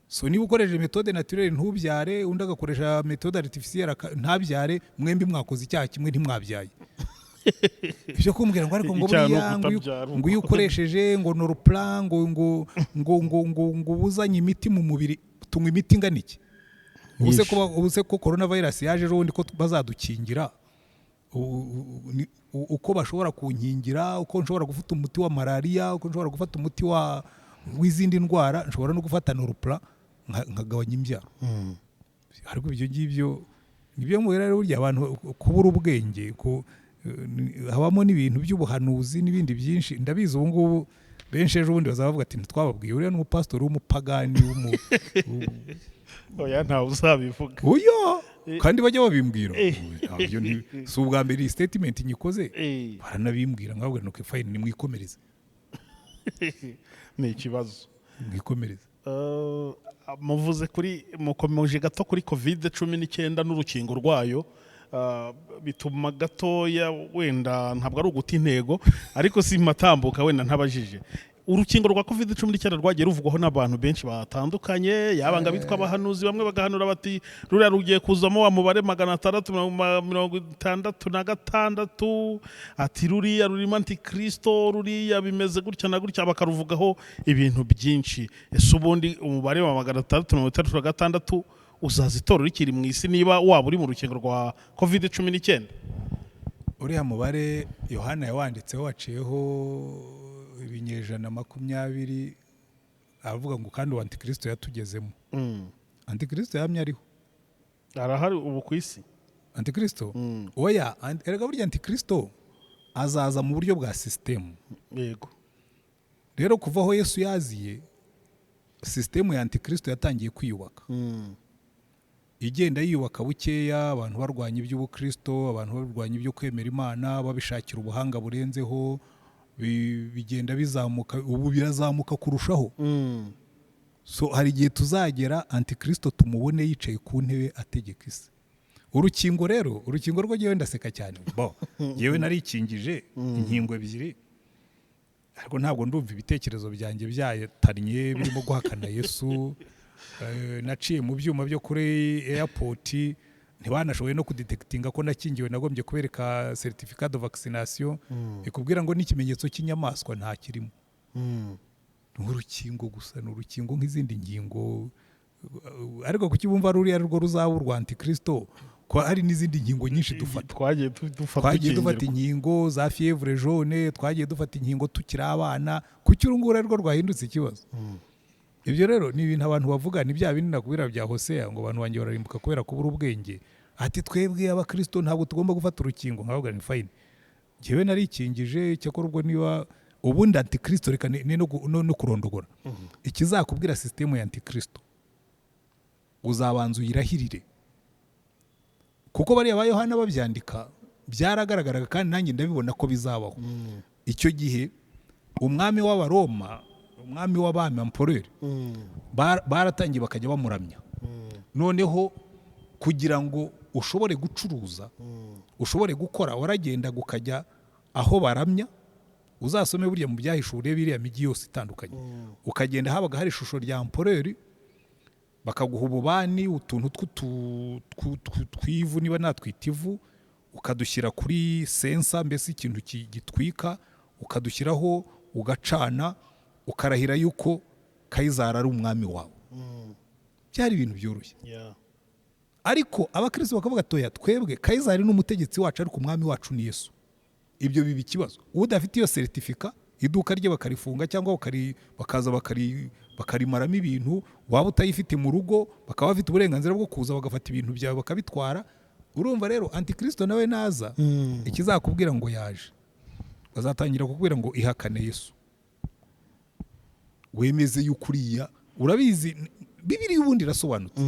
So niba ukoresheje metode naturelle ntubyare undi agakoresha metode artificielle ntabyare mwembi mwakoze icyaha kimwe ntimwabyaye. Ibyo kumbwira ngo ariko ngo buriya ngo iyo ukoresheje ngo norplan ngo ubuzanye imiti mu mubiri tunywa imiti ingana iki ubuse ko coronavirus yaje ejo bundi ko bazadukingira uko bashobora kunkingira uko nshobora gufata umuti wa malaria uko nshobora gufata umuti w'izindi ndwara nshobora no gufata norplan nkagabanya imbyaro. Ariko ibyo ngibyo nibyo mu rero burya abantu kubura ubwenge habamo n'ibintu by'ubuhanuzi n'ibindi byinshi ndabizi ubu ngubu benshi ejo bundi bazavuga ati ntitwababwiye uriya n'umupastori w'umupagani oya ntawe uzabivuga oya kandi bajya babimbwira si ubwa mbere iyi statement nyikoze baranabimbwira nkababwira nuko fine nimwikomereze ni ikibazo mwikomereze. Muvuze mukomeje gato kuri COVID-19 n'urukingo rwayo bituma gatoya wenda ntabwo ari uguta intego ariko si matambuka wenda ntabajije urukingo rwa COVID-19 rwagiye ruvugwaho n'abantu benshi batandukanye yabanga bitwa abahanuzi bamwe bagahanura bati ruriya rugiye kuzamo wa mubare 666 ati ruriya rurimo antikristo ruriya bimeze gutya na gutya bakaruvugaho ibintu byinshi. Ese ubundi umubare wa 666 uzazitora rikiri mu isi niba waba uri mu rukingo rwa COVID-19? Uriya mubare Yohana yawanditseho waciyeho ibinyejana 20 aravuga ngo kandi antikristo yatugezemo. Antikristo yamye ariho arahari ubu ku isi antikristo. Oya erega burya antikristo azaza mu buryo bwa system. Yego rero kuva aho Yesu yaziye system ya antikristo yatangiye kwiyubaka igenda yiyubaka bukeya abantu barwanya iby'ubukristo abantu barwanya ibyo kwemera Imana babishakira ubuhanga burenzeho bigenda bizamuka ubu birazamuka kurushaho. So hari igihe tuzagera antikristo tumubone yicaye ku ntebe ategeka isi. Urukingo rwo giye ndaseka cyane yewe narikingije inkingo 2 ariko ntabwo ndumva ibitekerezo byanjye byatanye birimo guhakana Yesu. Naciye mu byuma byo kuri airport ntibanashoboye no kudetectinga ko nakingiwe nagombye kubereka certificate de vaccination ikubwira ngo n'ikimenyetso cy'inyamaswa nta kirimo. Urukingo gusa n'urukingo nk'izindi ngingo ariko kukibumva ruriya rwo ruzaburwa antikristo ko hari n'izindi ngingo nyinshi dufata. Twagiye dufata ingingo za fièvre jaune twagiye dufata ingingo tukiri abana kucyurungura rwo rwahindutse ikibazo. Ibyo rero ni ibintu abantu bavuga ni bya bindi nakubira bya Hosea ngo abantu banjye bararimbuka kubera kubura ubwenge ati twebwe abakristo ntabwo tugomba gufata urukingo nkavuga ni fine jewe narikingije cyakora ubwo niba ubundi antikristo reka no kurondogora ikizakubwira system ya antikristo uzabanza uyirahirire kuko bari aba Yohana babyandika byaragaragaraga kandi nanjye ndabibona ko bizabaho. Icyo gihe umwami w'abaroma umwami w'abami empereur baratangiye bakajya bamuramya. Noneho kugira ngo ushobore gucuruza ushobore gukora waragenda gukajya aho baramya uzasome burya mu byahishuriye biriya migi yose itandukanye ukagenda habaga hari ishusho rya empereur bakaguha ububani utuntu twivu niba natwita ivu ukadushyira kuri sensa mbese ikintu gitwika ukadushyiraho ugacana ukarahira yuko Kayizari ari umwami wawe byari ibintu byoroshye ariko abakristo bakavuga toya twebwe Kayizari n'umutegetsi wacu ariko umwami wacu ni Yesu ibyo biba ikibazo udafite iyo certificate iduka rye bakarifunga cyangwa bakaza bakarimaramo ibintu waba utayifite mu rugo bakaba bafite uburenganzira bwo kuza bagafata ibintu byawe bakabitwara urumva rero antikristo nawe naza ikizakubwira ngo yaje bazatangira kukubwira ngo ihakane Yesu wemeze y'ukuriya urabizi Bibiliya ubundi irasobanutse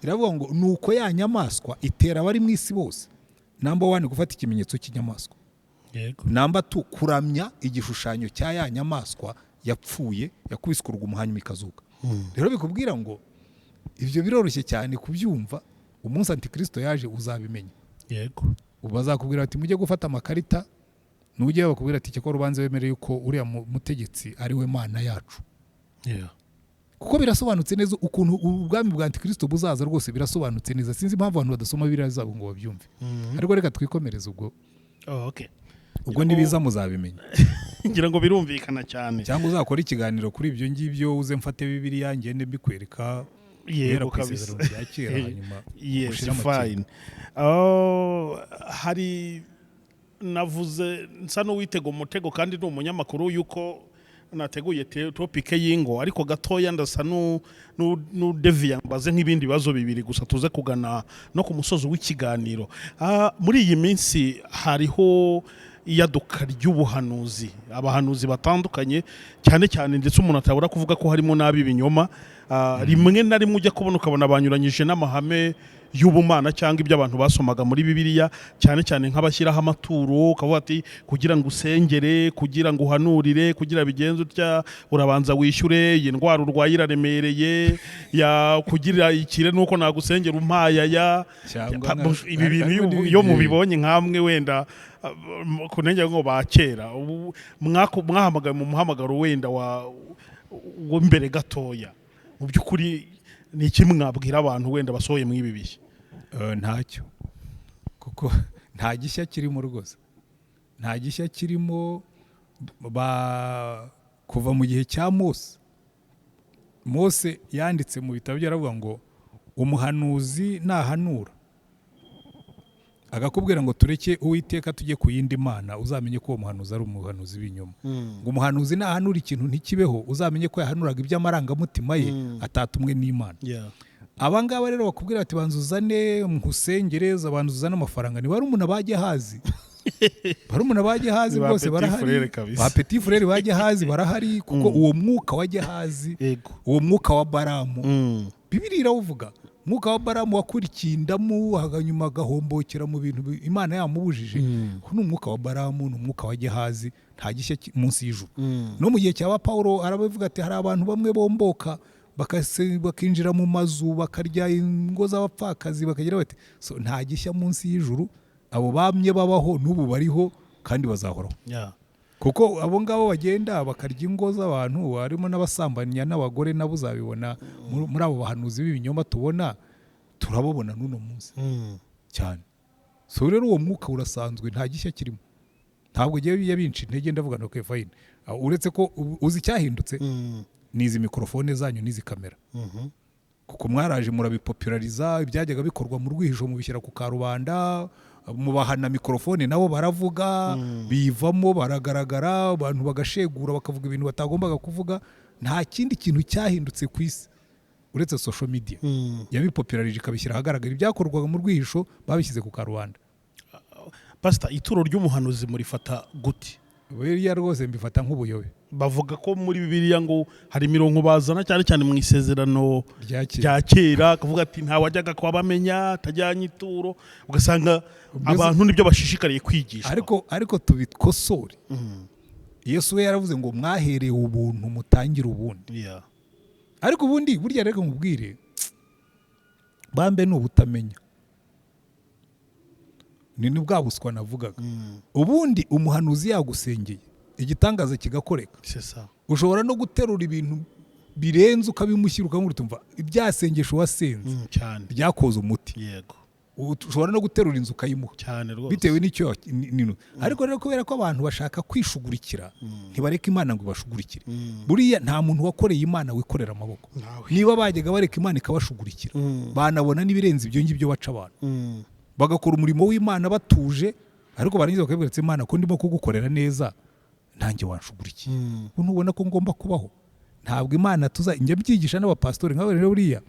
iravuga ngo nuko ya nyamaswa itera abari mu isi bose number 1 gufata ikimenyetso cy'inyamaswa number 2 kuramya igishushanyo cya ya nyamaswa yapfuye yakubiswe urugumu hanyuma ikazuka rero bikubwira ngo ivyo biroroshye cyane kubyumva umunsi antikristo yaje uzabimenya bazakubwira ati mujye gufata amakarita nujye bakubwira ati cyakora ubanze wemere yuko uriya mutegetsi ari we mana yacu kuko birasobanutse neza ukuntu ubwami bwa antikristo buzaza rwose birasobanutse neza sinzi impamvu abantu badasoma Bibiliya zabo ngo babyumve ariko reka twikomereze ubwo ubwo nibiza muzabimenya ngira ngo birumvikana cyane cyangwa uzakora ikiganiro kuri ibyo ngibyo uze mfate Bibiliya ngende mbikwereka yego kabisa yes fine hari navuze nsa n'uwitego umutego kandi ni umunyamakuru yuko nateguye topike y'ingo ariko gatoya ndasa n'udeviya mbaze nk'ibindi bibazo bibiri gusa tuze kugana no ku musozi w'ikiganiro muri iyi minsi hariho iyaduka ry'ubuhanuzi abahanuzi batandukanye cyane cyane ndetse umuntu atabura kuvuga ko harimo n'ab'ibinyoma rimwe na rimwe ujya kubona ukabona banyuranyije n'amahame y'ubumana cyangwa ibyo abantu basomaga muri Bibiliya cyane cyane nk'abashyiraho amaturo ukavuga ati kugira ngo usengere kugira ngo uhanurire kugira bigenze utya urabanza wishyure iyi ndwara urwaye iraremereye ya kugira ikire nuko nagusengera umpayaya ibi bintu iyo mubibonye nkamwe wenda kunenge ngo bakera mwahamagaye mu muhamagaro wenda wo mbere gatoya mu byukuri ni iki mwabwira abantu wenda basohoye mu ibi bihe ntacyo kuko nta gishya kirimo rwose nta gishya kirimo kuva mu gihe cya Mose yanditse mu bitabo byaravuga ngo umuhanuzi nahanura agakubwira ngo tureke Uwiteka tujye ku yindi mana uzamenye ko uwo muhanuzi ari umuhanuzi w'inyuma ngo umuhanuzi nahanura ikintu ntikibeho uzamenye ko yahanuraga iby'amarangamutima ye atatumwe n'Imana abangaba rero bakubwira ati banza uzane nkusengereza banza uzane amafaranga ni barumuna bajye hazi barumuna bajye hazi bose barahari ba petit frère bajye hazi barahari kuko uwo mwuka wajye hazi uwo mwuka wa Baramu Bibiliya iravuga mwuka wa Baramu wakurikiye indamu hanyuma agahombokera mu bintu Imana yamubujije ko n'umwuka wa Baramu n'umwuka wa Gehazi nta gishya munsi y'ijuru no mu gihe cya Paulo arabavuga ati hari abantu bamwe bomboka bakinjira mu mazu bakarya ingo z'abapfakazi bakagira bati so nta gishya munsi y'ijuru abo bamye babaho n'ubu bariho kandi bazahoraho kuko abo ngabo bagenda bakarya ingo z'abantu harimo n'abasambanya n'abagore nabo uzabibona muri abo bahanuzi b'ibinyoma tubona turababona n'uno munsi cyane so rero uwo mwuka urasanzwe nta gishya kirimo ntabwo giye yabinci intege ndavuga no fine uretse ko uzi cyahindutse nizi mikrofone zanyu nizi kamera kuko mwaraje murabipopulariza ibyajyaga bikorwa mu rwihisho mu bishyira ku karubanda mubahana mikrofone nabo baravuga bivamo baragaragara abantu bagashegura bakavuga ibintu batagombaga kuvuga nta kindi kintu cyahindutse ku isi uretse social media yabipopularije ikabishyira ahagaragara ibyakorwaga mu rwihisho babishyize ku karubanda pastor ituro ry'umuhanuzi murifata gute Bibiliya rwose mbifata nk'ubuyobe bavuga ko muri Bibiliya ngo hari mirongo bazana cyane cyane mu isezerano rya kera kavuga ati nta wajyaga kwabamenya atajyanye ituro ugasanga abantu nibyo bashishikariye kwigisha ariko tubikosore Yesu we yaravuze ngo mwahereye ubuntu mutangira ubundi ariko ubundi burya reka mubwire bambe n'ubutamenya ni bwa buswa navugaga ubundi umuhanuzi yagusengeye igitangaza kigakoreka. c'est ça. Ushobora no guterura ibintu birenze ukabimushyira ukamurumva ibyasengesho wasenze cyane byakoze umuti. Yego. Ushobora no guterura inzu ukayimuha cyane rwose bitewe n'icyo ariko rero kubera ko abantu bashaka kwishugurikira ntibareka Imana ngo ibashugurikire. Buriya nta muntu wakoreye Imana wikorera amaboko. Niba bajyaga bareka Imana ikabashugurikira banabona n'ibirenze ibyo ngibyo baca abantu bagakora umurimo w'Imana batuje, ariko barangiza bakabwira ati Imana ko ndimo kugukorera neza nanjye wanshugurikiye. Unubona ko ngomba kubaho. Ntabwo Imana njya mbyigisha n'abapastori nk'abo rero buriya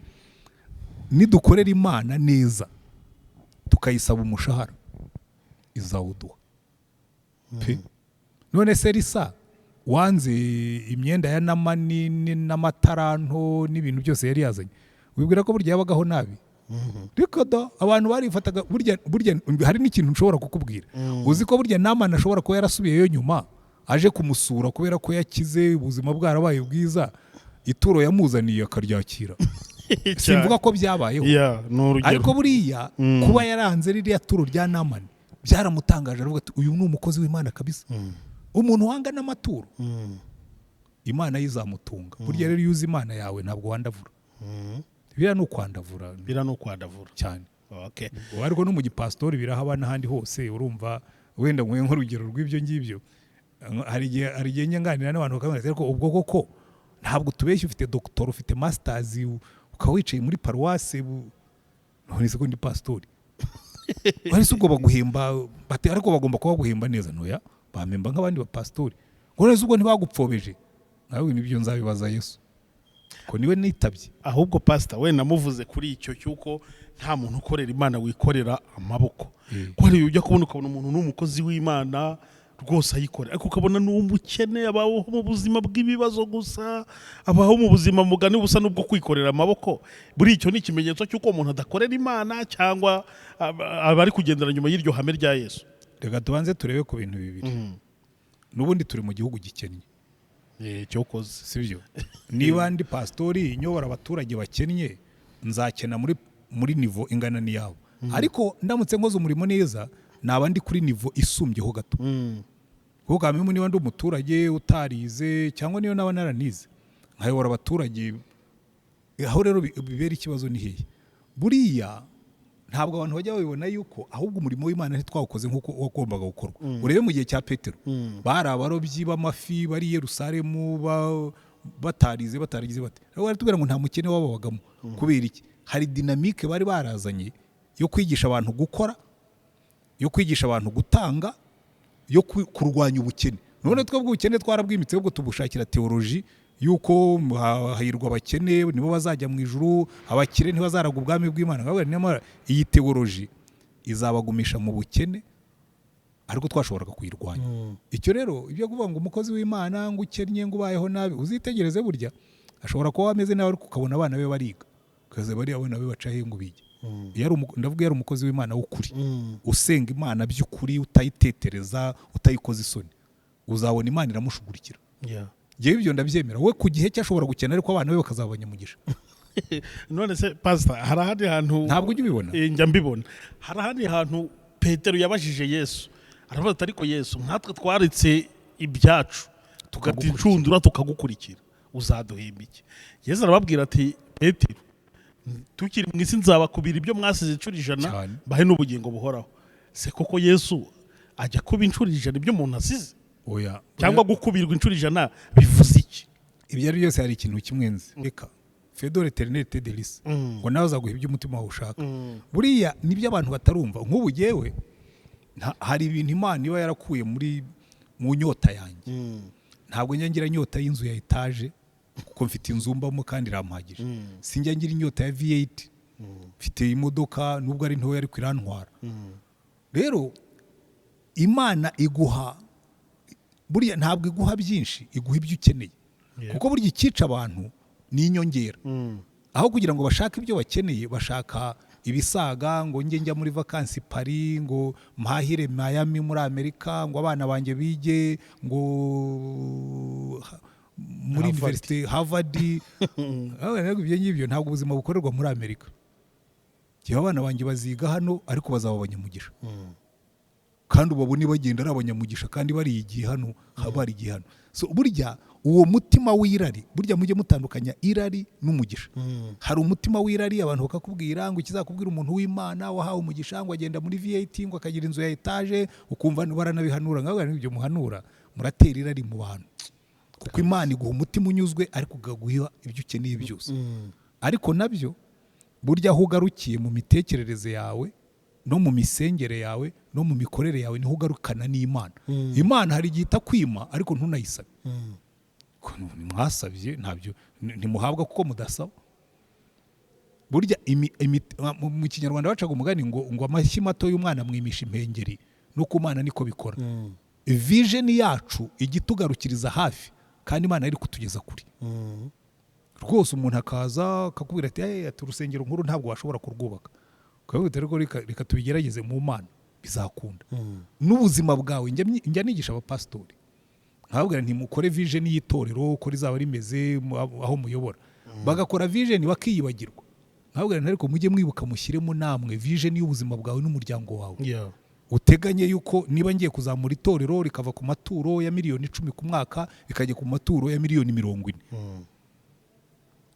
nidukorera Imana neza tukayisaba umushahara izawuduha. None se Risa wanze imyenda ya namani n'amataranto n'ibintu byose yari yazanye wibwira ko burya yabagaho nabi? Riko da abantu barifataga burya hari n'ikintu nshobora kukubwira. Uzi ko burya namani ashobora kuba yarasubiyeyo nyuma aje kumusura kubera ko yakize ubuzima bwarabaye bwiza, ituro yamuzaniye akaryakira. Simvuga ko byabayeho, ariko buriya kuba yaranze ririya turo rya namani byaramutangaje, aravuga ati uyu ni umukozi w'Imana kabisa. Umuntu wanga n'amaturo Imana yizamutunga. Burya rero iyo uzi Imana yawe ntabwo wandavura. Bira no kwandavura cyane. Okay. Ariko no mu gipastori birahaba n'ahandi hose. Urumva wenda nkwe nk'urugero rw'ibyo ngibyo, hari igihe nyanganira n'abantu bakamenya ariko ubwo koko ntabwo tubeshye ufite doctor ufite masters ukaba wicaye muri paruwase none se ko ndi pastori wari se ubwo baguhemba bate, ariko bagomba kuba baguhemba neza ntoya bamemba nk'abandi bapastori ngo none se ubwo ntibagupfobeje. Nawe nibyo nzabibaza Yesu ko niwe nitabye. Ahubwo pastor we namuvuze kuri icyo cyuko nta muntu ukorera Imana wikorera amaboko. Ko hari ujya kubona ukabona umuntu n'umukozi w'Imana rwose ayikorera, ariko ukabona n'umukene abaho mu buzima bw'ibibazo gusa, abaho mu buzima mugani busa n'ubwo kwikorera amaboko. Buri icyo ni ikimenyetso cy'uko umuntu adakorera Imana cyangwa abari kugendera nyuma y'iryo hame rya Yesu. Reka tubanze turebe ku bintu bibiri. N'ubundi turi mu gihugu gikennye. Cyokoze sibyo. Niba ndi pastori nyobora abaturage bakennye nzakena muri nivo ingana n'iyabo, ariko ndamutse nkoze umurimo neza naba ndi kuri nivo isumbyeho gato. Kuko kamwe niba ndi umuturage utarize cyangwa niyo naba naranize nkayobora abaturage, aho rero bibera ikibazo ni hehe? Buriya ntabwo abantu bajya babibona yuko ahubwo umurimo w'Imana ntitwawukoze nk'uko wagombaga gukorwa. Urebe mu gihe cya Petero bari abarobyi b'amafi bari Yerusalemu batarize batarigize bate, rero baratubwira ngo nta mukene wababagamo. Kubera iki? Hari dinamike bari barazanye yo kwigisha abantu gukora, yo kwigisha abantu gutanga, yo kurwanya ubukene. None twebwe ubukene twarabwimitse ubwo tubushakira teoloji yuko hahirwa abakene nibo bazajya mu ijuru, abakire ntibazaraga ubwami bw'Imana. Iyi teoloji izabagumisha mu bukene, ariko twashoboraga kuyirwanya. Icyo rero ibyo kuvuga ngo umukozi w'Imana ngo ukennye ngo ubayeho nabi, uzitegereze burya ashobora kuba ameze nawe ariko ukabona abana be bariga, kaze bari abana be bacahe ngo bige. Ndavuga yari umukozi w'Imana w'ukuri, usenga Imana by'ukuri, utayitetereza, utayikoza isoni, uzabona Imana iramushugurikira. Jewe ibyo ndabyemera. We ku gihe cyashobora gukena ariko abana be bakazabanya mugisha. None se pastor hari ahandi hantu ntabwo ujya ubibona? Njya mbibona. Hari ahandi hantu Petero yabajije Yesu, aravuga ati ariko Yesu nkatwe twaritse ibyacu tugaticundura tukagukurikira uzaduhemba iki? Yesu arababwira ati Petero tukiri mu isi nzabakubira ibyo mwasize incuro 100 bahe n'ubugingo buhoraho. Se koko Yesu ajya kuba incuro 100 ibyo umuntu asize? Oya. Cyangwa gukubirwa incuro 100 bivuze iki? Ibyo ari byose hari ikintu kimwenze. Reka Fedore Eternité de Lys ngo nawe uzaguha ibyo umutima wawe ushaka. Buriya nibyo abantu batarumva. Nk'ubu jewe hari ibintu Imana iba yarakuye mu nyota yanjye. Ntabwo nyangira nyota y'inzu ya etage kuko mfite inzu mbamo kandi irampagije. Sinjya ngira inyota ya V8, mfite imodoka nubwo ari ntoya ariko irantwara. Rero Imana iguha, buriya ntabwo iguha byinshi, iguha ibyo ukeneye. Kuko burya ikica abantu ni inyongera. Aho kugira ngo bashake ibyo bakeneye, bashaka ibisaga, ngo njya muri vacances Paris, ngo mpahire Miami muri Amerika, ngo abana banjye bige, ngo muri university Harvard. Ibyo ngibyo ntabwo ubuzima bukorerwa muri Amerika. Abana banjye baziga hano ariko bazaba abanyamugisha. kandi ubabone bagenda ari abanyamugisha kandi bari igihe hano habari igihe hano. So burya uwo mutima w'irari, burya mujye mutandukanya irari n'umugisha. Hari umutima w'irari abantu bakakubwira ngo ikizakubwira umuntu w'Imana wahawe umugisha ngo agenda muri VAT ngo akagira inzu ya etage, ukumva baranabihanura ngaho ibyo muhanura muratera irari mu bantu. Kuko Imana iguha umutima unyuzwe ariko ugaguha ibyo ukeneye byose. Ariko nabyo burya aho ugarukiye mu mitekerereze yawe no mu misengere yawe no mu mikorere yawe niho ugarukana n'Imana. Imana hari igihe itakwima ariko ntunayisabe. Mwasabye ntabyo ntimuhabwa kuko mudasaba. Burya mu Kinyarwanda bacaga umugani ngo amashyi mato y'umwana mwimisha impengeri, no ku Mana niko bikora. Vision yacu igitugarukiriza hafi kandi Imana iri kutugeza kuri. Rwose umuntu akaza akakubwira ati urusengero nkuru ntabwo washobora kurwubaka. Ukavuga rero reka tubigerageze mu Mana bizakunda. N'ubuzima bwawe njya nigisha abapastori. Nkababwira nti mukore vision y'itorero uko rizaba rimeze aho muyobora. Bagakora vision bakiyibagirwa. Nkababwira nti ariko mujye mwibuka mushyiremo namwe vision y'ubuzima bwawe n'umuryango wawe. Uteganye yuko niba ngiye kuzamura itorero rikava ku maturo ya miliyoni 10 ku mwaka bikajya ku maturo ya miliyoni 40.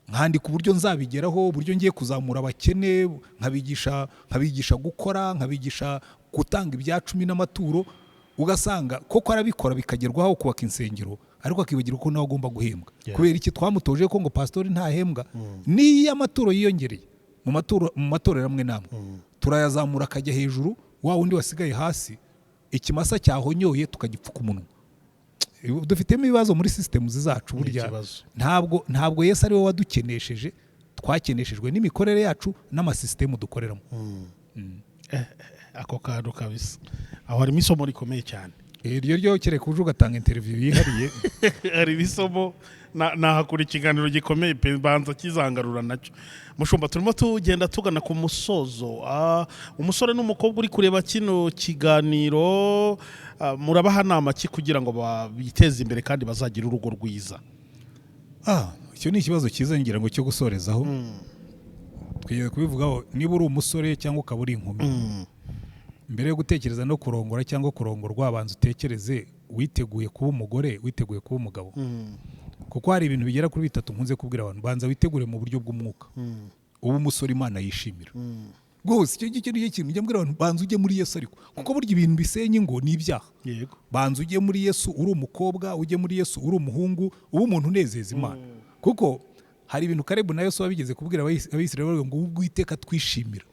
Nkandika uburyo nzabigeraho, uburyo ngiye kuzamura abakene, nkabigisha gukora, nkabigisha gutanga ibya 10 n'amaturo. Ugasanga koko arabikora bikagerwaho kubaka insengero ariko akibagirwa ko nawe agomba guhembwa. Kubera iki twamutoje ko ngo pastori ntahembwa? Niyo amaturo yiyongereye mu matorero amwe namwe turayazamura akajya hejuru, wa wundi wasigaye hasi ikimasa cyahonyoye tukagipfuka umunwa. Dufitemo ibibazo muri system zacu burya. Ntabwo Yesu ari we wadukenesheje, twakeneshejwe n'imikorere yacu n'amasystemu dukoreramo. Ako kantu kabisa aho harimo isomo rikomeye cyane. Iryo ryo kereka uje ugatanga interview yihariye. Hari ibisomo nahakura ikiganiro gikomeye pe banza kizangarura nacyo. Mushumba turimo tugenda tugana ku musozo. Umusore n'umukobwa uri kureba kino kiganiro murabaha nama ki kugira ngo biteze imbere kandi bazagira urugo rwiza? Icyo ni ikibazo cyiza ngira ngo cyo gusorezaho. Twiye kubivugaho niba uri umusore cyangwa ukaba uri inkumi. Mbere yo gutekereza no kurongora cyangwa kurongorwa abanza utekereze witeguye kuba umugore, witeguye kuba umugabo. Kuko hari ibintu bigera kuri 3 nkunze kubwira abantu, banza witegure mu buryo bw'umwuka. Ubu umusore Imana yishimira. Rwose icyo gice ni ikintu njya mbwira abantu, banza ujye muri Yesu ariko. Kuko burya ibintu bisenye ngo ni ibyaha. Yego. Banza ujye muri Yesu uri umukobwa, ujye muri Yesu uri umuhungu, ubu umuntu unezeza Imana. Kuko hari ibintu Karebu na Yesu babigeze kubwira Abisirayeli ngo ubwo Iteka twishimira.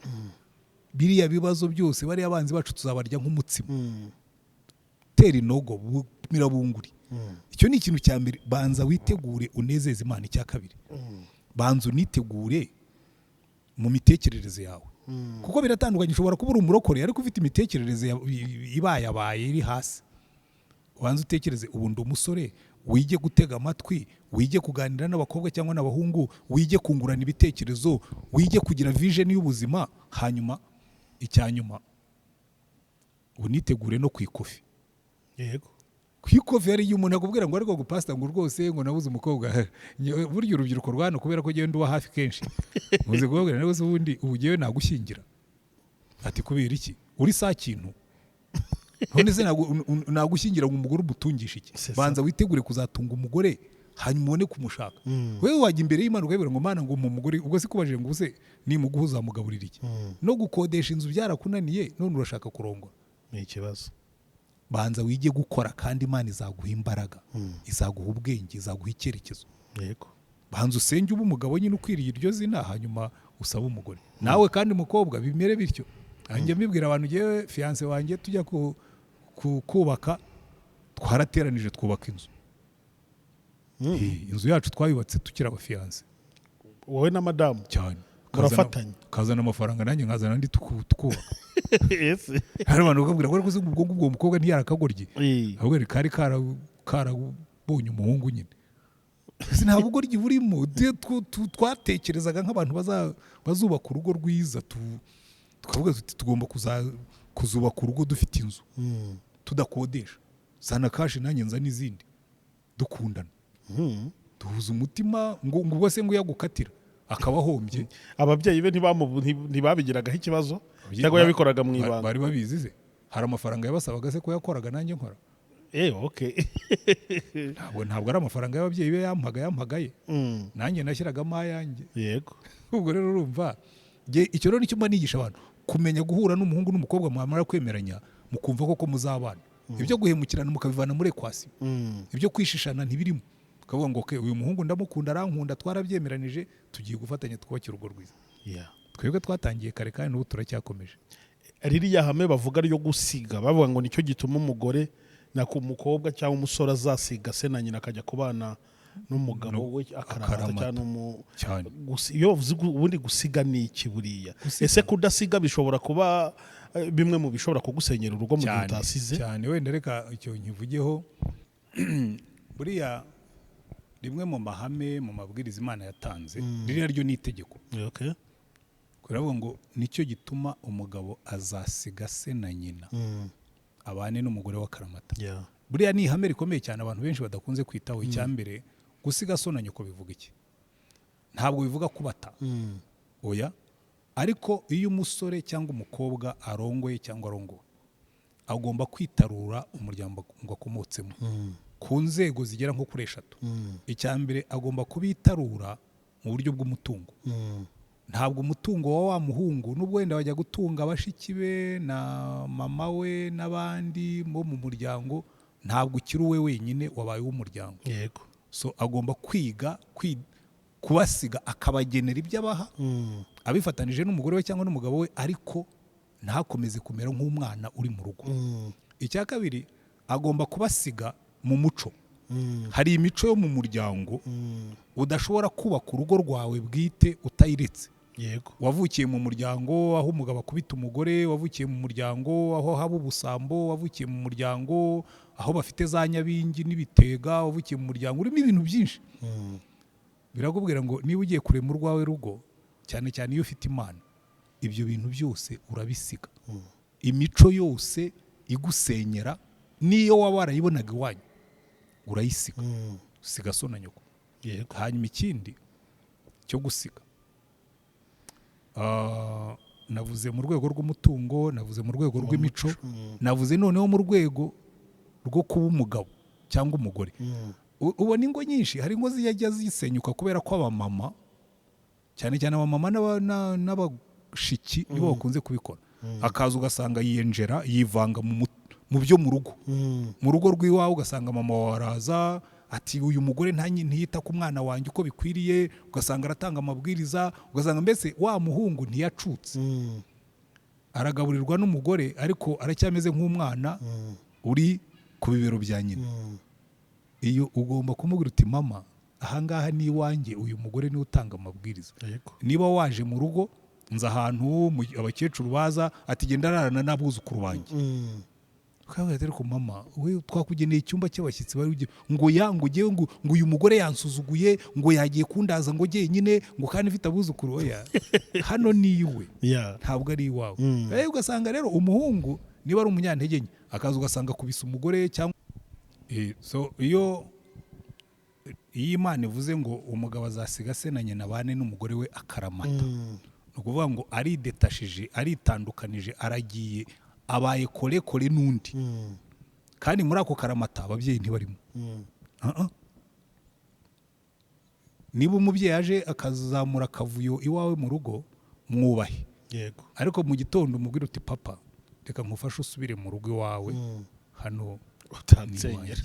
Biriya bibazo byose bari abanzi bacu tuzabarya nk'umutsima. Tera inogo mirabunguri. Icyo ni ikintu cya mbere, banza witegure unezeza Imana. Icya kabiri, banza unitegure mu mitekerereze yawe. Kuko biratandukanye, ushobora kuba uri umurokore ariko ufite imitekerereze ibayabaye iri hasi. Banza utekereze ubu ndi umusore, wige gutega amatwi, wige kuganira n'abakobwa cyangwa n'abahungu, wige kungurana ibitekerezo, wige kugira vision y'ubuzima. Hanyuma icyanyuma unitegure no kwikofi. Yego. Kwikofi hari umuntu akubwira ngo ariko gupasta ngo rwose ngo nabuze umukobwa. Burya urubyiruko rwano kubera ko genda uwa hafi kenshi. Uze kubwira nawe ubundi ubugiye nagushyingira. Ati kubera iki? Uri sa kintu. None se nagushyingira ngo umugore ubutungisha iki? Banza witegure kuzatunga umugore hanyuma ubone kumushaka. Wewe wajya imbere y'Imana ukabwira ngo Mana ngo mu mugore, ubwo se kubajije ngo use ni muguhuza mugaburira iki? No gukodesha inzu byarakunaniye none urashaka kurongora. Ni ikibazo. Banza wige gukora kandi Imana izaguha imbaraga, izaguha ubwenge, izaguha icyerekezo. Yego. Banza usenge ubu umugabo nyine ukwiriye iryo zina hanyuma usaba umugore. Nawe kandi umukobwa bimere bityo. Anjye mbibwira abantu ngewe fiance wanjye tujya kubaka, twarateranije twubaka inzu. Inzu yacu twayubatse tukira abafiance. Wowe na madamu cyane. Murafatanya. Kazana amafaranga nanjye nkazana ndi tukubaka. Yes. Hari abantu bakubwira ko rwose ubwo mukobwa ntiyarakagorye. Ahubwo kari karabonye umuhungu nyine. Nta bugoryi burimo. Twatekerezaga nk'abantu bazubaka urugo rwiza. Tukavuga tuti tugomba kuzubaka urugo dufite inzu. Tudakodesha. Sana kashi nanjye nza n'izindi. Dukundana. Duhuza umutima ngo ubwo se ngo yagukatira akaba ahombye. Ababyeyi be ntibabigiragaho ikibazo cyangwa yabikoraga mu ibanga. Bari babizize. hari amafaranga yabasabaga se ko yakoraga nanjye nkora okay. ntabwo ari amafaranga y'ababyeyi be yampagaye nanjye nashyiragamo ayanjye. Yego. Ubwo rero urumva icyo rero nicyo mba nigisha abantu, kumenya guhura n'umuhungu n'umukobwa mwamara kwemeranya mukumva koko muzabana. Ibyo guhemukirana mukabivana muri ekwasi, ibyo kwishishana ntibirimo. Ukavuga ngo uyu muhungu ndamukunda, arankunda, twarabyemeranije, tugiye gufatanya twubakira urugo rwiza. Twebwe twatangiye kare kandi n'ubu turacyakomeje. Ririya hame bavuga ryo gusiga, bavuga ngo nicyo gituma umugore na ku mukobwa cyangwa umusore azasiga se na nyina akajya kubana n'umugabo we akaramata cyane. Iyo bavuze ubundi gusiga ni iki buriya? Ese kudasiga bishobora kuba bimwe mu bishobora kugusenyera urugo mu gihe utasize? Cyane, wenda reka icyo nkivugeho. Buriya rimwe mu mahame, mu mabwiriza Imana yatanze, ririya ryo ni itegeko. Okay. Kuravuga ngo nicyo gituma umugabo azasiga se na nyina abane n'umugore w'akaramata. Buriya ni ihame rikomeye cyane abantu benshi badakunze kwitaho. Icyambere, gusiga so na nyoko bivuga iki? Ntabwo bivuga kubata, oya. Ariko iyo umusore cyangwa umukobwa arongoye cyangwa arongowe, agomba kwitarura umuryango ngo akomotsemo ku nzego zigera nko kuri 3. Icyambere, agomba kubitarura mu buryo bw'umutungo. Ntabwo umutungo wa muhungu nubwo wenda bajya gutunga bashiki be na mama we n'abandi bo mu muryango, ntabwo ukiri we wenyine wabaye w'umuryango. Yego. So agomba kwiga kubasiga, akabagenera ibyo abaha abifatanije n'umugore we cyangwa n'umugabo we, ariko ntakomeze kumera nk'umwana uri mu rugo. Icya kabiri, agomba kubasiga mu muco. Hari imico yo mu muryango udashobora kubaka urugo rwawe bwite utayiretse. Yego. Wavukiye mu muryango aho umugabo akubita umugore, wavukiye mu muryango aho haba ubusambo, wavukiye mu muryango aho bafite za nyabingi n'ibitega, wavukiye mu muryango urimo ibintu byinshi. Birakubwira ngo niba ugiye kurema urwawe rugo, cyane cyane iyo ufite Imana, ibyo bintu byose urabisiga. Imico yose igusenyera niyo waba warayibonaga iwanyu urayisiga. Usiga so na nyoko. Hanyuma ikindi cyo gusiga, navuze mu rwego rw'umutungo, navuze mu rwego rw'imico, navuze noneho mu rwego rwo kuba umugabo cyangwa umugore. Ubona ingo nyinshi, hari ingo zijya zisenyuka kubera ko abamama, cyane cyane abamama n'abashiki nibo bakunze kubikora. Akaza ugasanga yiyenjera, yivanga mu byo mu rugo. Mu rugo rw'iwawe ugasanga mama wawe araza ati uyu mugore ntiyita ku mwana wanjye uko bikwiriye, ugasanga aratanga amabwiriza, ugasanga mbese wa muhungu ntiyacutse. Aragaburirwa n'umugore ariko aracyameze nk'umwana uri ku bibero bya nyina. Iyo ugomba kumubwira uti mama, ahangaha ni iwanjye, uyu mugore niwe utanga amabwiriza. Niba waje mu rugo nza ahantu abakecuru baza ati genda ararana n'abuzukuru banjye. Ukabwira ati mama, we twakugeneye icyumba cy'abashyitsi bari ngo uyu mugore yansuzuguye, ngo yagiye kundaza ngo jyenyine, ngo kandi mfite abuzukuru. Oya, hano ni iwe, ntabwo ari iwawe. Ugasanga rero umuhungu niba ari umunyantege nke, akaza ugasanga kubisa umugore cyangwa so iyo Imana ivuze ngo umugabo azasiga se na nyina abane n'umugore we akaramata, ni ukuvuga ngo aridetashije, aritandukanije, aragiye, abaye kore n'undi. Kandi muri ako karamata ababyeyi ntibarimo. Niba umubyeyi aje akazamura akavuyo iwawe mu rugo, mwubahe. Yego. Ariko mu gitondo umubwire uti papa, reka nkufashe usubire mu rugo iwawe, hano utansenyera.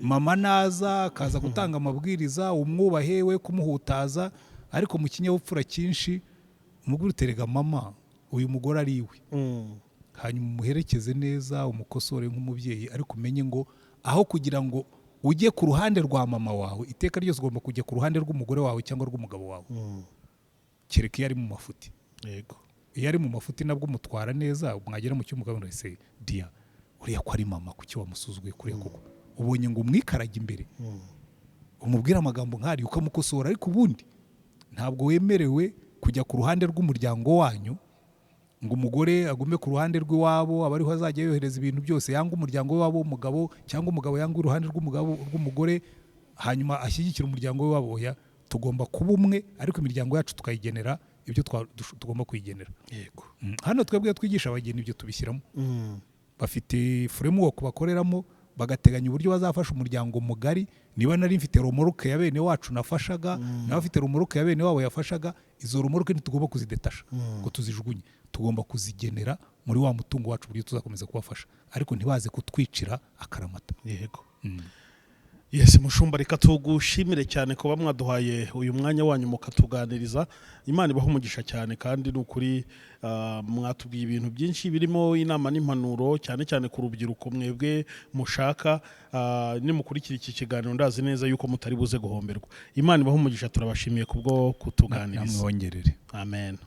Mama naza akaza gutanga amabwiriza, umwubahe, we kumuhutaza, ariko mu kinyabupfura cyinshi umubwire uterega mama, uyu mugore ari iwe. Hanyuma umuherekeze neza, umukosore nk'umubyeyi, ariko umenye ngo aho kugira ngo ujye ku ruhande rwa mama wawe, iteka ryose ugomba kujya ku ruhande rw'umugore wawe cyangwa rw'umugabo wawe. Kereka iyo ari mu mafuti. Yego. Iyo ari mu mafuti nabwo umutwara neza, mwagera mu cyumba ukabona ese dia, uriya ko ari mama, kuki wamusuzuguye kuriya koko? Ubonye ngo umwikarage imbere, umubwira amagambo nk'ari ukamukosora, ariko ubundi ntabwo wemerewe kujya ku ruhande rw'umuryango wanyu ngo umugore agume ku ruhande rw'iwabo, abariho azajya yohereza ibintu byose, yanga umuryango w'iwabo w'umugabo cyangwa umugabo yanga uruhande rw'umugore, hanyuma ashyigikira umuryango w'iwabo. Oya, tugomba kuba umwe, ariko imiryango yacu tukayigenera ibyo tugomba kuyigenera. Yego. Hano twebwe twigisha abageni ibyo tubishyiramo. bafite framework bakoreramo, bagateganya uburyo bazafasha umuryango mugari. Niba nari mfite romoroke ya bene wacu nafashaga, nawe afite romoroke ya bene wabo yafashaga, izo romoroke ntitugomba kuzidetasha ngo tuzijugunye, tugomba kuzigenera muri wa mutungo wacu buryo tuzakomeza kubafasha, ariko ntibaze kutwicira akaramata. Yego. Yes, mushumba, reka tugushimire cyane kuba mwaduhaye uyu mwanya wanyu mukatuganiriza. Imana ibaho umugisha cyane, kandi n'ukuri mwatubwiye ibintu byinshi birimo inama n'impanuro, cyane cyane ku rubyiruko mwebwe mushaka. Nimukurikira iki kiganiro ndazi neza yuko mutari buze guhomberwa. Imana ibaho umugisha, turabashimiye kubwo kutuganiriza. Namwe wongerere. Amen.